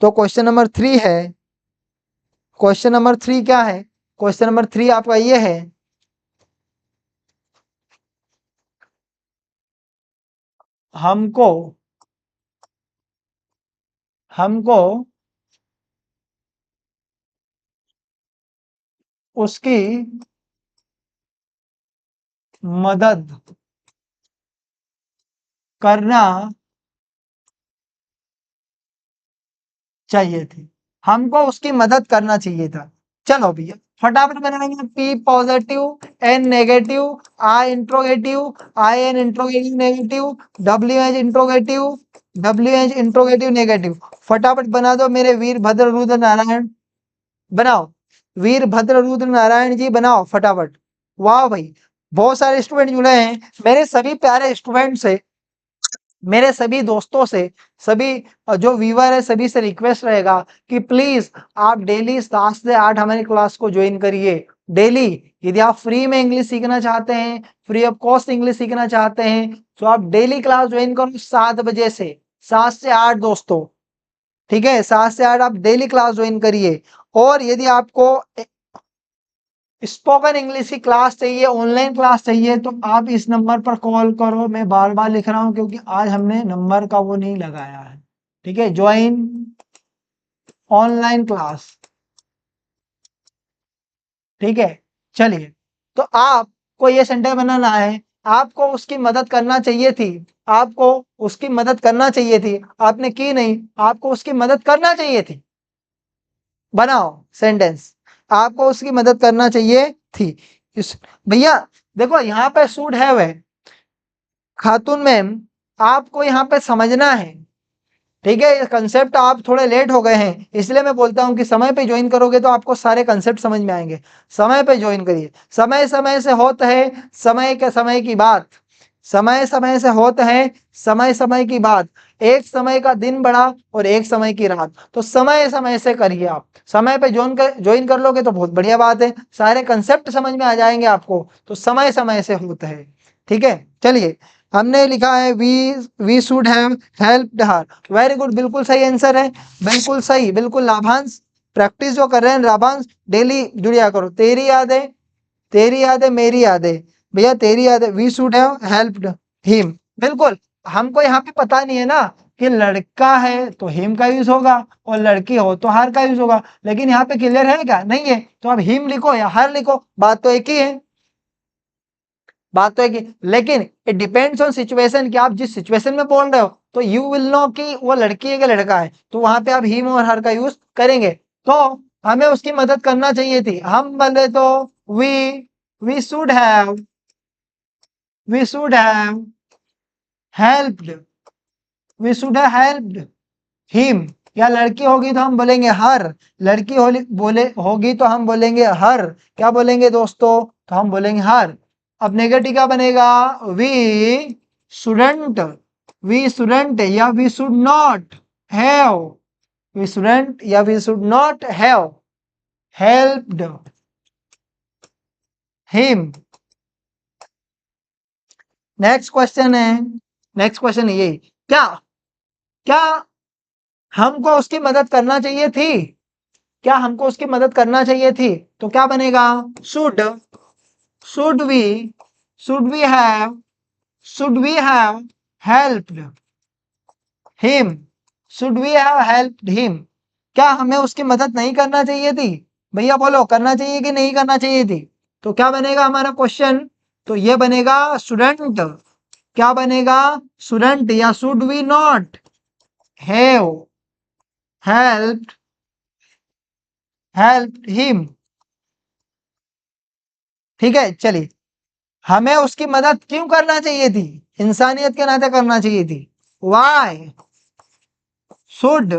तो क्वेश्चन नंबर 3 है, क्वेश्चन नंबर 3 क्या है? क्वेश्चन नंबर 3 आपका ये है, हमको हमको उसकी मदद करना चाहिए थी, हमको उसकी मदद करना चाहिए था। चलो भैया फटाफट बनाएंगे। P positive, N negative, I interrogative, I N interrogative negative, W H interrogative, W H interrogative negative. फटाफट बना दो मेरे वीरभद्र रुद्र नारायण, बनाओ। वीरभद्र रुद्र नारायण जी बनाओ फटाफट। वाह भाई, बहुत सारे स्टूडेंट जुड़े हैं। मेरे सभी प्यारे स्टूडेंट से, मेरे सभी दोस्तों से, सभी जो व्यूअर है सभी से रिक्वेस्ट रहेगा कि प्लीज आप डेली 7 से 8 हमारी क्लास को ज्वाइन करिए। डेली यदि आप फ्री में इंग्लिश सीखना चाहते हैं, फ्री ऑफ कॉस्ट इंग्लिश सीखना चाहते हैं, तो आप डेली क्लास ज्वाइन करो 7 बजे से, 7 से 8 दोस्तों, ठीक है? 7 से 8 आप डेली क्लास ज्वाइन करिए। और यदि आपको स्पोकन इंग्लिश की क्लास चाहिए, ऑनलाइन क्लास चाहिए, तो आप इस नंबर पर कॉल करो। मैं बार बार लिख रहा हूं क्योंकि आज हमने नंबर का वो नहीं लगाया है, ठीक है? ज्वाइन ऑनलाइन क्लास, ठीक है? चलिए, तो आपको ये सेंटेंस बनाना है, आपको उसकी मदद करना चाहिए थी, आपको उसकी मदद करना चाहिए थी, आपने की नहीं, आपको उसकी मदद करना चाहिए थी। बनाओ सेंटेंस, आपको उसकी मदद करना चाहिए थी। इस भैया देखो यहाँ पे शुड हैव है, खातून मैम आपको यहाँ पे समझना है, ठीक है? ये कंसेप्ट आप थोड़े लेट हो गए हैं, इसलिए मैं बोलता हूँ कि समय पे ज्वाइन करोगे तो आपको सारे कंसेप्ट समझ में आएंगे। समय पे ज्वाइन करिए, समय समय से होता है समय के समय की बात, समय समय से होता है समय समय की बात। एक समय का दिन बड़ा और एक समय की रात, तो समय समय से करिए। आप समय पे ज्वाइन कर लोगे तो बहुत बढ़िया बात है, सारे कंसेप्ट समझ में आ जाएंगे आपको। तो समय समय से होता है, ठीक है? चलिए, हमने लिखा है we should have helped her. Very good, बिल्कुल सही आंसर है, बिल्कुल सही, बिल्कुल। लाभांश प्रैक्टिस जो कर रहे हैं लाभांश, डेली जुड़िया करो। तेरी यादें, तेरी यादें मेरी यादें, भैया तेरी यादें, we should have helped him. बिल्कुल, हमको यहाँ पे पता नहीं है ना कि लड़का है तो हिम का यूज होगा और लड़की हो तो हर का यूज होगा, लेकिन यहाँ पे क्लियर है क्या? नहीं है, तो आप हिम लिखो या हर लिखो, बात तो एक ही है, बात तो है कि, लेकिन इट डिपेंड्स ऑन सिचुएशन कि आप जिस सिचुएशन में बोल रहे हो, तो यू विल नो कि वो लड़की है कि लड़का है, तो वहां पे आप हिम और हर का यूज करेंगे। तो हमें उसकी मदद करना चाहिए थी, हम बोले तो we we should have, we should have helped, we should have helped him. या लड़की होगी तो हम बोलेंगे हर, लड़की बोले होगी तो हम बोलेंगे हर, क्या बोलेंगे दोस्तों? तो हम बोलेंगे हर। अब नेगेटिव क्या बनेगा? वी शुडंट, वी शुडंट या we should not have, we shouldn't या we should not have helped him. Next question है, नेक्स्ट क्वेश्चन ये, क्या क्या हमको उसकी मदद करना चाहिए थी, क्या हमको उसकी मदद करना चाहिए थी? तो क्या बनेगा? Should, should we, should we have, should we have helped him, should we have helped him. क्या हमें उसकी मदद नहीं करना चाहिए थी? भैया बोलो, करना चाहिए कि नहीं करना चाहिए थी? तो क्या बनेगा हमारा क्वेश्चन? तो ये बनेगा स्टूडेंट, क्या बनेगा? स्टूडेंट या should we not have helped, helped him, ठीक है? चलिए, हमें उसकी मदद क्यों करना चाहिए थी? इंसानियत के नाते करना चाहिए थी। वाई शुड,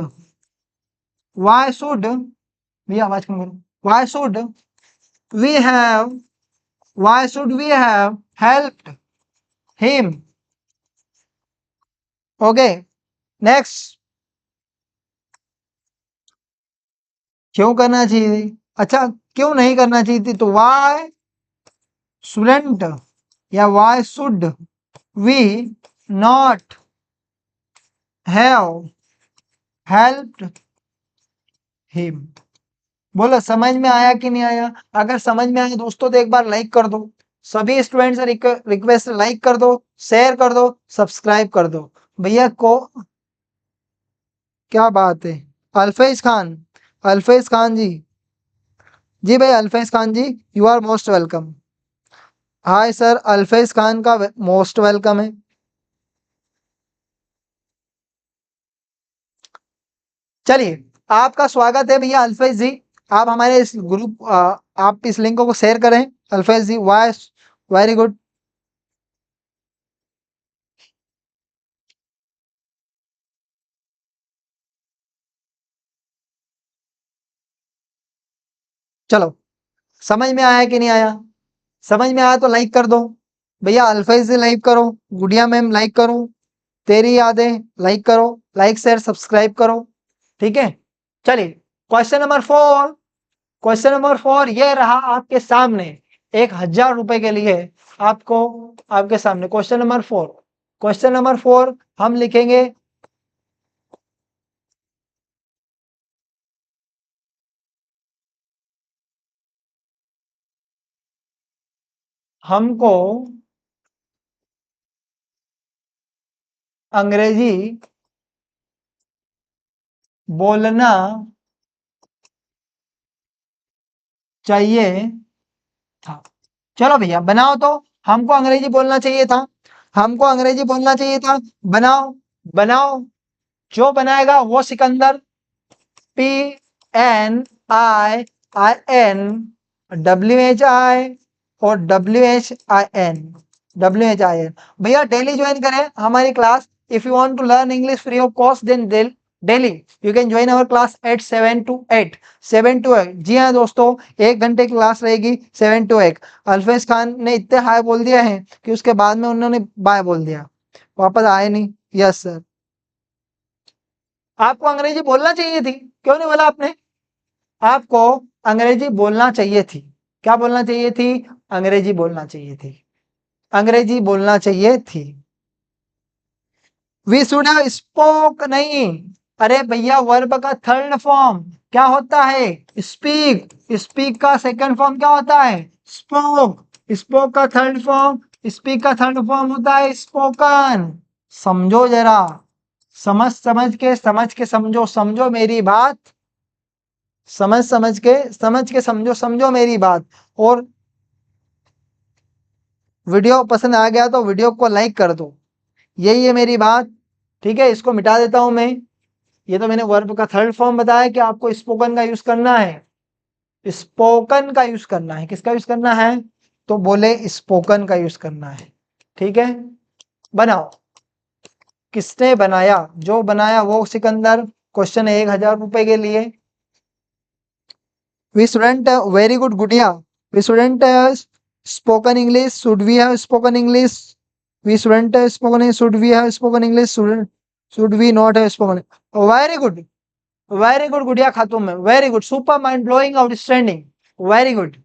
वाई शुड, भैया आवाज कम करो, why should we have, why should we have helped him. Okay, next क्यों करना चाहिए थी? अच्छा, क्यों नहीं करना चाहिए थी? तो वाई शुडंट या why should we not have helped him. बोलो समझ में आया कि नहीं आया? अगर समझ में आया दोस्तों तो एक बार लाइक कर दो। सभी स्टूडेंट्स से रिक्वेस्ट, लाइक कर दो, शेयर कर दो, सब्सक्राइब कर दो। भैया को क्या बात है? अल्फेज खान, अल्फेज खान जी भाई Alfaz Khan ji, you are most welcome. Hi sir, Alfaz Khan का मोस्ट वेलकम है। चलिए, आपका स्वागत है भैया अल्फेज जी। आप हमारे इस ग्रुप आप इस लिंक को शेयर करें। अल्फेज जी, वाह, वेरी गुड। चलो, समझ में आया कि नहीं आया? समझ में आया तो लाइक कर दो। भैया अल्फेज जी लाइक करो, गुड़िया मैम लाइक करो, तेरी यादें लाइक करो, लाइक शेयर सब्सक्राइब करो। ठीक है, चलिए क्वेश्चन नंबर 4। क्वेश्चन नंबर 4 ये रहा आपके सामने, 1000 रुपए के लिए आपको, आपके सामने क्वेश्चन नंबर 4। क्वेश्चन नंबर 4 हम लिखेंगे, हमको अंग्रेजी बोलना चाहिए था। चलो भैया बनाओ तो। हमको अंग्रेजी बोलना चाहिए था, हमको अंग्रेजी बोलना चाहिए था। बनाओ, बनाओ। जो बनाएगा वो सिकंदर। PNIIN और WHIN। भैया डेली ज्वाइन करें हमारी class. If you want to learn English free of cost then daily you can join our class at 7 to 8। जी हाँ दोस्तों, 1 घंटे की क्लास रहेगी 7 to 8। अल्फेज खान ने इतने हाई बोल दिया है कि उसके बाद में उन्होंने बाय बोल दिया, वापस आए नहीं। यस सर, आपको अंग्रेजी बोलना चाहिए थी, क्यों नहीं बोला आपने? आपको अंग्रेजी बोलना चाहिए थी। क्या बोलना चाहिए थी? अंग्रेजी बोलना चाहिए थी, अंग्रेजी बोलना चाहिए थी। वी शुड हैव स्पोक नहीं, अरे भैया वर्ब का थर्ड फॉर्म क्या होता है? स्पीक। स्पीक का सेकंड फॉर्म क्या होता है? स्पोक। स्पोक का थर्ड फॉर्म, स्पीक का थर्ड फॉर्म होता है स्पोकन। समझो जरा, समझ के समझो, समझो मेरी बात। समझ के समझो, समझो मेरी बात। और वीडियो पसंद आ गया तो वीडियो को लाइक कर दो, यही है मेरी बात। ठीक है, इसको मिटा देता हूं मैं। ये तो मैंने वर्ब का थर्ड फॉर्म बताया कि आपको स्पोकन का यूज करना है, स्पोकन का यूज करना है। किसका यूज करना है? तो बोले स्पोकन का यूज करना है। ठीक है, बनाओ। किसने बनाया? जो बनाया वो सिकंदर। क्वेश्चन है 1000 रुपए के लिए। वी स्टूडेंट, वेरी गुड गुडिया। We student spoken English, should we have spoken English? We shouldn't have spoken English, should we have spoken English? Should we not have spoken? Very good, very good गुड़िया खातून में, very good, super, mind blowing, outstanding, very good,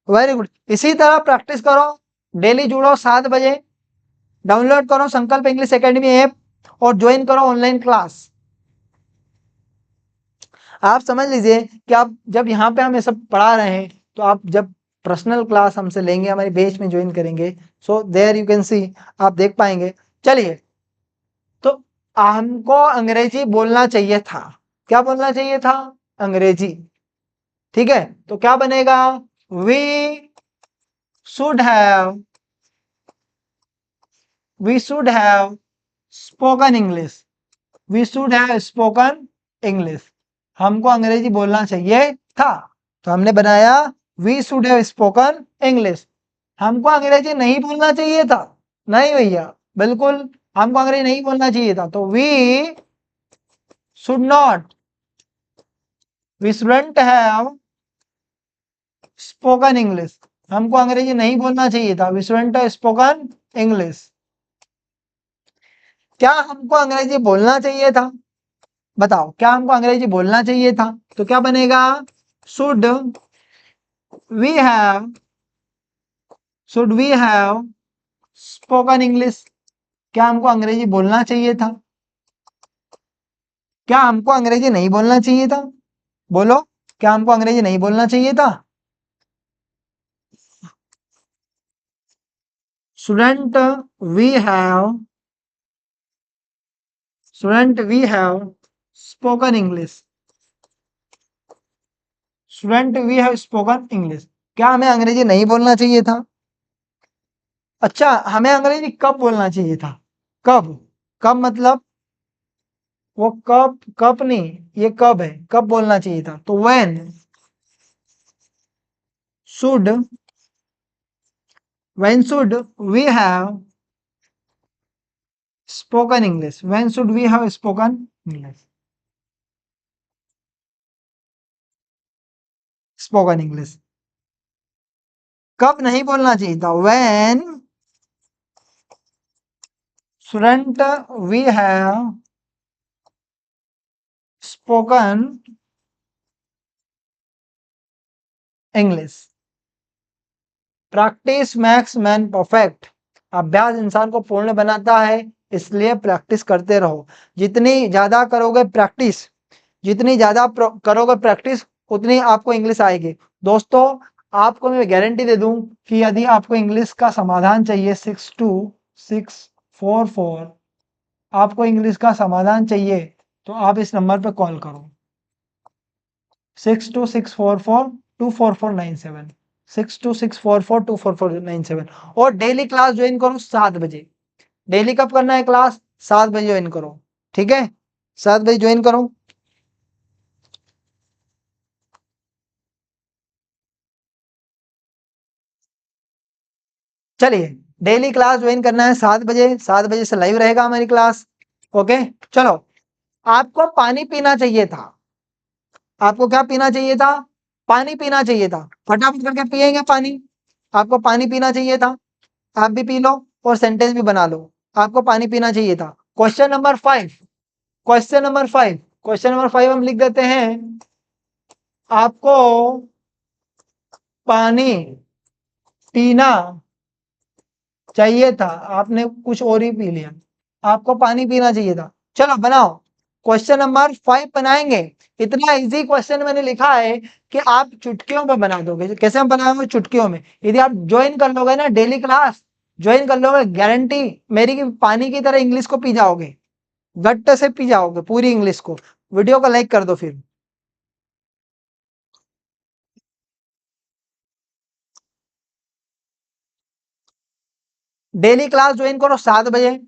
very good. इसी तरह practice करो, daily जुड़ो 7 बजे, download करो संकल्प English academy app और join करो ऑनलाइन क्लास। आप समझ लीजिए कि आप जब यहाँ पे हम ये सब पढ़ा रहे हैं, तो आप जब पर्सनल क्लास हमसे लेंगे, हमारे बैच में ज्वाइन करेंगे, so there you can see, आप देख पाएंगे। चलिए, तो हमको अंग्रेजी बोलना चाहिए था। क्या बोलना चाहिए था? अंग्रेजी। ठीक है, तो क्या बनेगा? We should have, we should have spoken English, we should have spoken English. हमको अंग्रेजी बोलना चाहिए था, तो हमने बनाया we should have spoken English. हमको अंग्रेजी नहीं बोलना चाहिए था, नहीं भैया, बिल्कुल हमको अंग्रेजी नहीं बोलना चाहिए था, तो we should not, we shouldn't have spoken English. हमको अंग्रेजी नहीं बोलना चाहिए था, we shouldn't have spoken English. क्या हमको अंग्रेजी बोलना चाहिए था? बताओ, क्या हमको अंग्रेजी बोलना चाहिए था? तो क्या बनेगा? Should we have should we have spoken English. क्या हमको अंग्रेजी बोलना चाहिए था? क्या हमको अंग्रेजी नहीं बोलना चाहिए था? बोलो, क्या हमको अंग्रेजी नहीं बोलना चाहिए था? Shouldn't we have shouldn't we have spoken English? Shouldn't we have spoken English? क्या हमें अंग्रेजी नहीं बोलना चाहिए था? अच्छा, हमें अंग्रेजी कब बोलना चाहिए था? कब? कब मतलब वो कब कब नहीं, ये कब है, कब बोलना चाहिए था? तो should when should we have spoken English? When should we have spoken English? Spoken English कब नहीं बोलना चाहिए था? When shouldn't we have spoken English? Practice max man perfect. अभ्यास इंसान को पूर्ण बनाता है, इसलिए प्रैक्टिस करते रहो। जितनी ज्यादा करोगे प्रैक्टिस, जितनी ज्यादा करोगे प्रैक्टिस, उतनी आपको इंग्लिश आएगी। दोस्तों, आपको मैं गारंटी दे दूं कि यदि आपको इंग्लिश का समाधान चाहिए 62644, आपको इंग्लिश का समाधान चाहिए तो आप इस नंबर पर कॉल करो 6264424497, 6264424497। और डेली क्लास ज्वाइन करो 7 बजे। डेली कब करना है क्लास? 7 बजे ज्वाइन करो, ठीक है? 7 बजे ज्वाइन करो। चलिए, डेली क्लास ज्वाइन करना है 7 बजे, 7 बजे से लाइव रहेगा हमारी क्लास। ओके, चलो। आपको पानी पीना चाहिए था। आपको क्या पीना चाहिए था? पानी पीना चाहिए था। फटाफट करके पिएंगे पानी। आपको पानी पीना चाहिए था, आप भी पी लो और सेंटेंस भी बना लो। आपको पानी पीना चाहिए था। क्वेश्चन नंबर 5 हम लिख देते हैं, आपको पानी पीना चाहिए था। आपने कुछ और ही पी लिया, आपको पानी पीना चाहिए था। चलो बनाओ, क्वेश्चन नंबर 5 बनाएंगे। इतना इजी क्वेश्चन मैंने लिखा है कि आप चुटकियों में बना दोगे। कैसे हम बनाएंगे? चुटकियों में। यदि आप ज्वाइन कर लोगे ना डेली क्लास, ज्वाइन कर लोगे, गारंटी मेरी कि पानी की तरह इंग्लिश को पी जाओगे, गट्ट से पी जाओगे पूरी इंग्लिश को। वीडियो को लाइक कर दो फिर। डेली क्लास ज्वाइन करो 7 बजे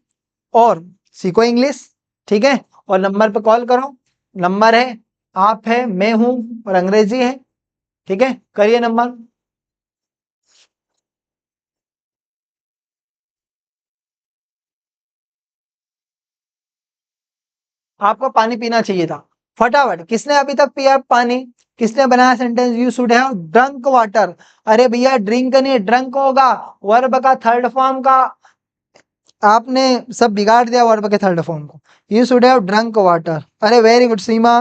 और सीखो इंग्लिश, ठीक है? और नंबर पे कॉल करो। नंबर है, आप है, मैं हूं और अंग्रेजी है, ठीक है? करिए नंबर। आपको पानी पीना चाहिए था। फटाफट, किसने अभी तक पिया पानी? किसने बनाया sentence? You should have drunk water. अरे भैया, ड्रिंक नहीं, ड्रंक होगा। वर्ब का थर्ड फॉर्म का आपने सब बिगाड़ दिया, वर्ब के थर्ड फॉर्म को। You should have drunk water. अरे वेरी गुड सीमा,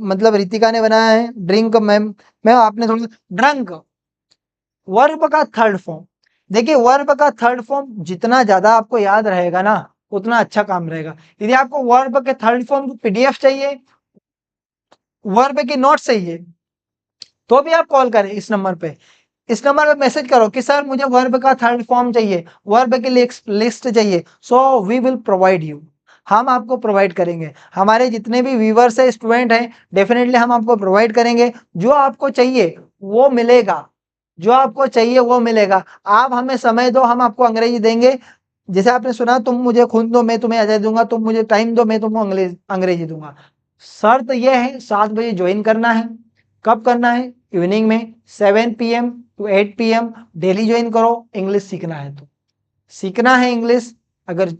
मतलब रितिका ने बनाया है ड्रिंक। मैम आपने थोड़ा ड्रंक, वर्ब का थर्ड फॉर्म। देखिए, वर्ब का थर्ड फॉर्म जितना ज्यादा आपको याद रहेगा ना, उतना अच्छा काम रहेगा। यदि आपको वर्ब के थर्ड फॉर्म की पीडीएफ चाहिए, वर्ब की नोट चाहिए, तो भी आप कॉल करें इस नंबर पे। इस नंबर पे मैसेज करो कि सर मुझे वर्ब का थर्ड फॉर्म चाहिए, वर्ब की लिस्ट चाहिए। So we will provide you. हम आपको प्रोवाइड करेंगे। हमारे जितने भी व्यूवर्स है, स्टूडेंट हैं, डेफिनेटली हम आपको प्रोवाइड करेंगे। जो आपको चाहिए वो मिलेगा, जो आपको चाहिए वो मिलेगा। आप हमें समय दो, हम आपको अंग्रेजी देंगे। जैसे आपने सुना, तुम मुझे खून दो मैं तुम्हें अजय दूंगा, तुम मुझे टाइम दो मैं तुमको अंग्रेजी दूंगा। शर्त यह है 7 बजे ज्वाइन करना है। कब करना है? इवनिंग में 7 PM to 8 PM। Daily join करो, इंग्लिश सीखना है तो सीखना है इंग्लिश, अगर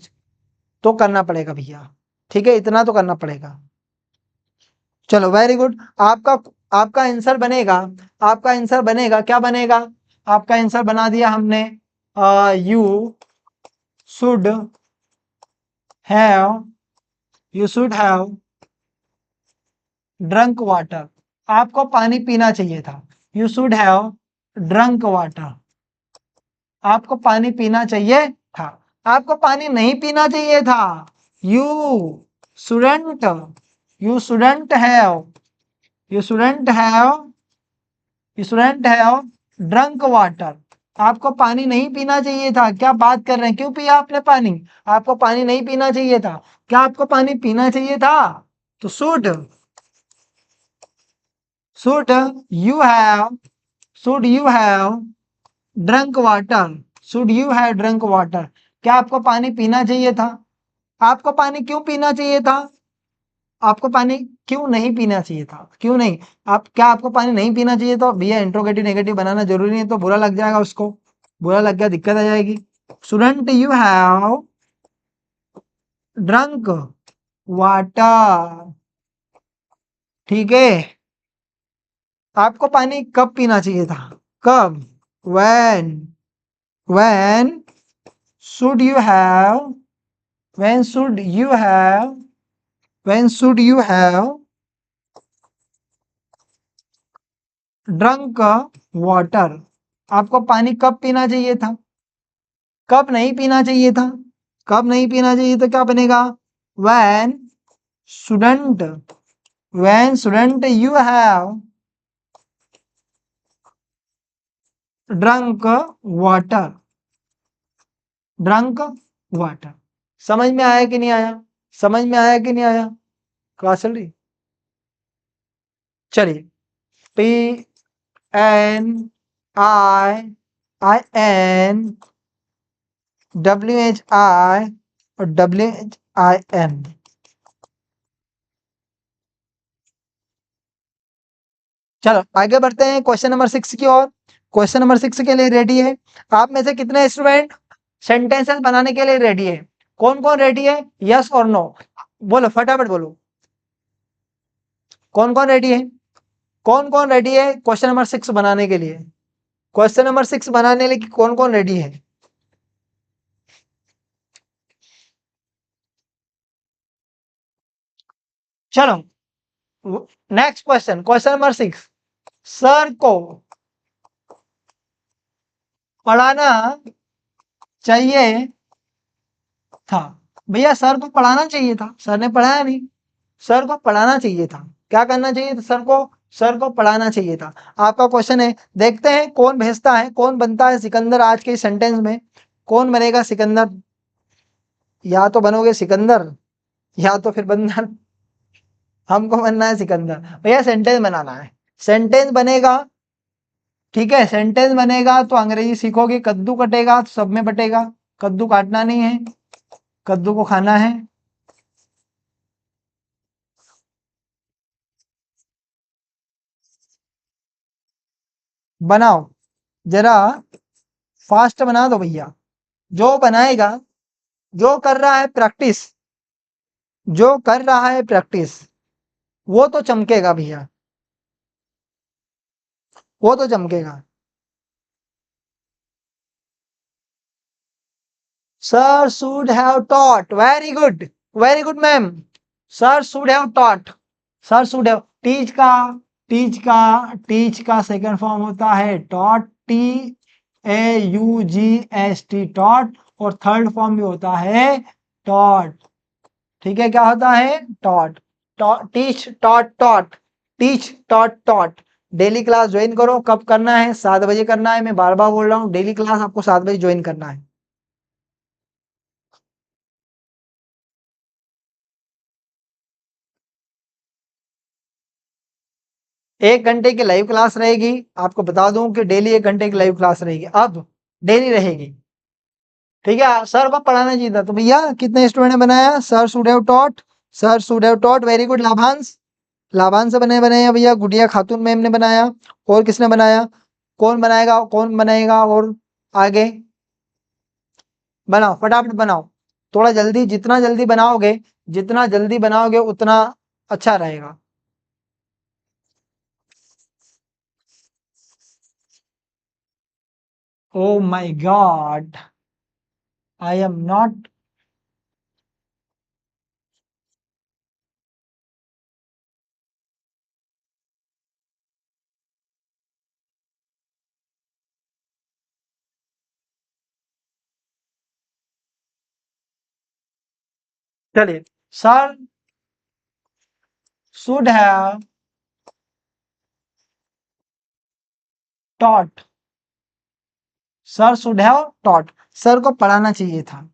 तो करना पड़ेगा भैया, ठीक है? इतना तो करना पड़ेगा। चलो वेरी गुड। आपका आपका आंसर बनेगा, आपका आंसर बनेगा, क्या बनेगा? आपका आंसर बना दिया हमने, you should have, you should have drunk water. आपको पानी पीना चाहिए था। You should have drunk water. आपको पानी पीना चाहिए था। आपको पानी नहीं पीना चाहिए था। You shouldn't you shouldn't have you shouldn't have you shouldn't have drunk water. आपको पानी नहीं पीना चाहिए था। क्या बात कर रहे हैं, क्यों पिया आपने पानी? आपको पानी नहीं पीना चाहिए था। क्या आपको पानी पीना चाहिए था? तो should you have should you have drunk water. Should you have drunk water. क्या आपको पानी पीना चाहिए था? आपको पानी क्यों पीना चाहिए था? आपको पानी क्यों नहीं पीना चाहिए था? क्यों नहीं? क्या आपको पानी नहीं पीना चाहिए था? भैया इंट्रोगेटिव नेगेटिव बनाना जरूरी नहीं, तो बुरा लग जाएगा उसको। बुरा लग गया दिक्कत आ जाएगी। Shouldn't you have drunk water. ठीक है। आपको पानी कब पीना चाहिए था? कब? when when should you have when should you have when should you have drunk water. आपको पानी कब पीना चाहिए था? कब नहीं पीना चाहिए था? कब नहीं पीना चाहिए था, क्या बनेगा? when shouldn't when shouldn't you have drunk water. Drunk water. समझ में आया कि नहीं आया? समझ में आया कि नहीं आया? क्लास चल रही? चलिए। P N I I N WHI और WHIN। चलो आगे बढ़ते हैं क्वेश्चन नंबर 6 की ओर। क्वेश्चन नंबर 6 के लिए रेडी है? आप में से कितने स्टूडेंट सेंटेंसेस बनाने के लिए रेडी है? कौन कौन रेडी है? यस और नो बोलो, फटाफट बोलो। कौन कौन रेडी है? कौन कौन रेडी है क्वेश्चन नंबर 6 बनाने के लिए? क्वेश्चन नंबर 6 बनाने के लिए कौन कौन रेडी है? चलो next question, question number 6। Sir को पढ़ाना चाहिए था। भैया सर को पढ़ाना चाहिए था, सर ने पढ़ाया नहीं। सर को पढ़ाना चाहिए था। क्या करना चाहिए था सर को? सर को पढ़ाना चाहिए था। आपका क्वेश्चन है, देखते हैं कौन भेजता है, कौन बनता है सिकंदर आज के सेंटेंस में। कौन बनेगा सिकंदर? या तो बनोगे सिकंदर या तो फिर बंदर। हमको बनना है सिकंदर। भैया सेंटेंस बनाना है। सेंटेंस बनेगा, ठीक है। सेंटेंस बनेगा तो अंग्रेजी सीखोगे। कद्दू कटेगा तो सब में बटेगा। कद्दू काटना नहीं है, कद्दू को खाना है। बनाओ जरा, फास्ट बना दो भैया। जो बनाएगा, जो कर रहा है प्रैक्टिस, जो कर रहा है प्रैक्टिस, वो तो चमकेगा भैया, वो तो चमकेगा। Sir should have taught. Very good ma'am. Sir should have taught. Sir should have, teach का सेकंड फॉर्म होता है टॉट, TAUGST टॉट। और थर्ड फॉर्म भी होता है टॉट। ठीक है, क्या होता है? Taught. Teach taught taught, teach taught taught. Daily class join करो। कब करना है? 7 बजे करना है। मैं बार बार बोल रहा हूँ, डेली क्लास आपको 7 बजे ज्वाइन करना है। 1 घंटे की लाइव क्लास रहेगी। आपको बता दूं कि डेली 1 घंटे की लाइव क्लास रहेगी, अब डेली रहेगी। ठीक है, सर को पढ़ाना चाहिए था। तो भैया कितने स्टूडेंट ने बनाया? Sir should have taught, sir should have taught. Very good लाभांश। लाभांश से बने बनाया भैया। गुड़िया खातून मैम ने बनाया। और किसने बनाया? कौन बनाएगा, कौन बनाएगा? और आगे बनाओ, फटाफट बनाओ। थोड़ा जल्दी, जितना जल्दी बनाओगे, जितना जल्दी बनाओगे उतना अच्छा रहेगा। Oh my god, I am not चलिए, sir should have taught, sir should have taught, sir को पढ़ाना चाहिए था,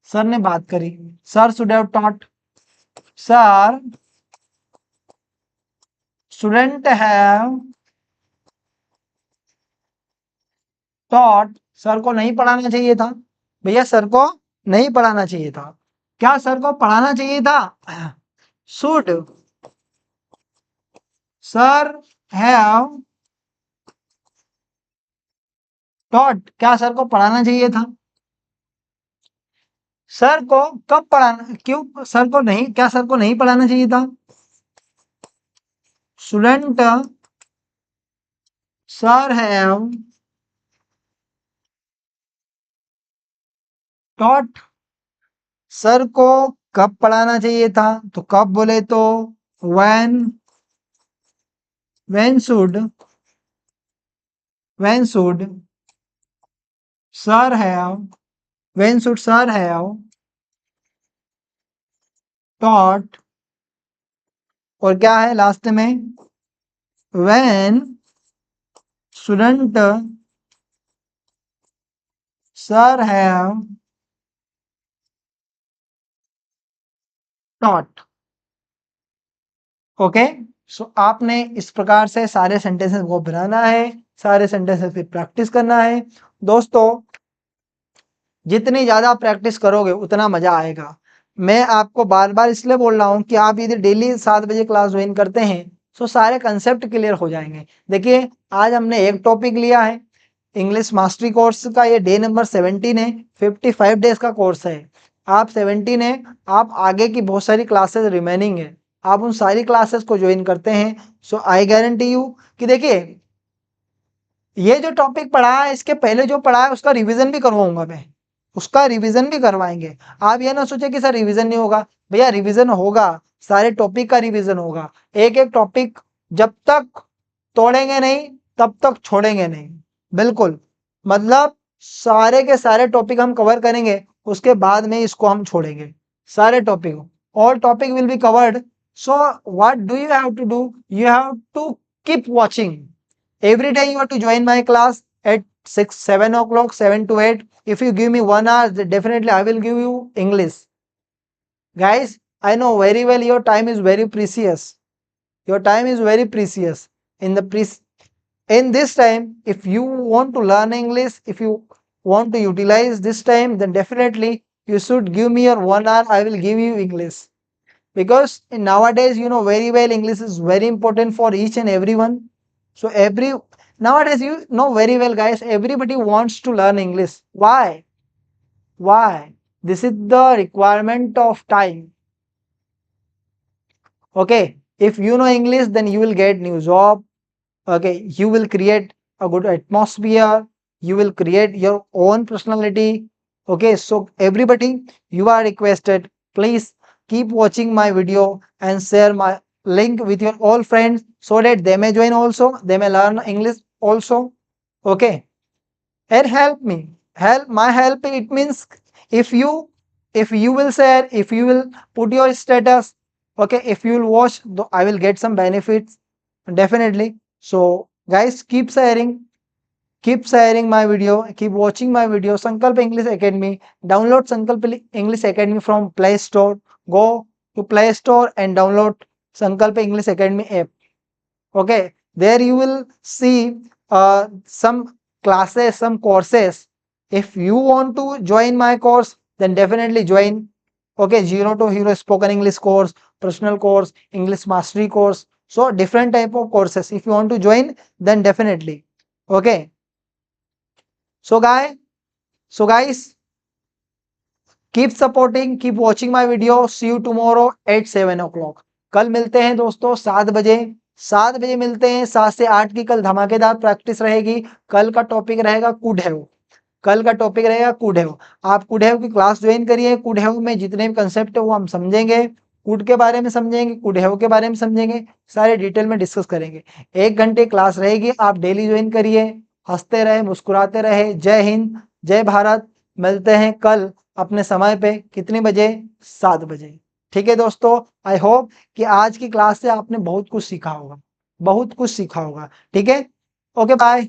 सर ने बात करी, sir should have taught, sir shouldn't have taught, sir को नहीं पढ़ाना चाहिए था, भैया सर को नहीं पढ़ाना चाहिए था, क्या सर को पढ़ाना चाहिए था, शुड सर हैव टॉट, क्या सर को पढ़ाना चाहिए था, सर को कब पढ़ाना, क्यों सर को नहीं, क्या सर को नहीं पढ़ाना चाहिए था, student sir have taught, sir को कब पढ़ाना चाहिए था, तो कब बोले तो when should sir have, when should sir have taught, और क्या है लास्ट में, when shouldn't sir have taught। Okay, so आपने इस प्रकार से सारे सेंटेंसेस को बनाना है, सारे सेंटेंसेस पे प्रैक्टिस करना है दोस्तों, जितनी ज्यादा प्रैक्टिस करोगे उतना मजा आएगा। मैं आपको बार बार इसलिए बोल रहा हूँ कि आप यदि डेली 7 बजे क्लास ज्वाइन करते हैं तो सारे कंसेप्ट क्लियर हो जाएंगे। देखिए आज हमने एक टॉपिक लिया है, इंग्लिश मास्टरी कोर्स का ये डे नंबर 17 है, 55 डेज का कोर्स है, आप 17 है, आप आगे की बहुत सारी क्लासेस रिमेनिंग है, आप उन सारी क्लासेस को ज्वाइन करते हैं, सो आई गारंटी यू कि देखिए ये जो टॉपिक पढ़ा है इसके पहले जो पढ़ा है उसका रिवीजन भी करवाऊंगा मैं, उसका रिवीजन भी करवाएंगे। आप ये ना सोचे कि सर रिवीजन नहीं होगा, भैया रिवीजन होगा, सारे टॉपिक का रिवीजन होगा, एक एक टॉपिक जब तक तोड़ेंगे नहीं तब तक छोड़ेंगे नहीं, बिल्कुल, मतलब सारे के सारे टॉपिक हम कवर करेंगे, उसके बाद में इसको हम छोड़ेंगे सारे topic, all topic will be covered. So what do you have to do, you have to keep watching, every day you have to join my class at 7 o'clock, 7 to 8. If you give me 1 hour, then definitely I will give you English. Guys, I know very well your time is very precious. Your time is very precious. In this time, if you want to learn English, if you want to utilize this time, then definitely you should give me your 1 hour. I will give you English. Because nowadays, you know very well, English is very important for each and everyone. So nowadays you know very well guys, everybody wants to learn English. Why? This is the requirement of time. Okay, if you know English then you will get new job. Okay, you will create a good atmosphere, you will create your own personality. Okay, so everybody, you are requested, please keep watching my video and share my link with your all friends so that they may join also, they may learn English also. Okay, and help me, help my help, it means if you will share, if you will put your status, okay, if you will watch, I will get some benefits definitely. So guys, keep sharing my video, keep watching my video. Sankalp English Academy, download Sankalp English Academy from Play Store, go to Play Store and download Sankalp English Academy app. Okay, there you will see some classes, some courses. If you want to join my course, then definitely join. Okay, Zero to Hero spoken English course, personal course, English mastery course. So different type of courses. If you want to join, then definitely. Okay. So guys, keep supporting, keep watching my video. See you tomorrow at 7 o'clock. कल मिलते हैं दोस्तों 7 बजे, 7 बजे मिलते हैं, 7 से 8 की कल धमाकेदार प्रैक्टिस रहेगी। कल का टॉपिक रहेगा कुडहेव, कल का टॉपिक रहेगा कुडहेव। आप कुडहेव की क्लास ज्वाइन करिए, कुडहेव में जितने भी कंसेप्ट है वो हम समझेंगे, कुड के बारे में समझेंगे, कुडहेव के बारे में समझेंगे, सारे डिटेल में डिस्कस करेंगे। 1 घंटे क्लास रहेगी, आप डेली ज्वाइन करिए, हंसते रहे, मुस्कुराते रहे। जय हिंद, जय भारत, मिलते हैं कल अपने समय पे, कितने बजे? 7 बजे। ठीक है दोस्तों, आई होप कि आज की क्लास से आपने बहुत कुछ सीखा होगा, बहुत कुछ सीखा होगा। ठीक है, ओके बाय।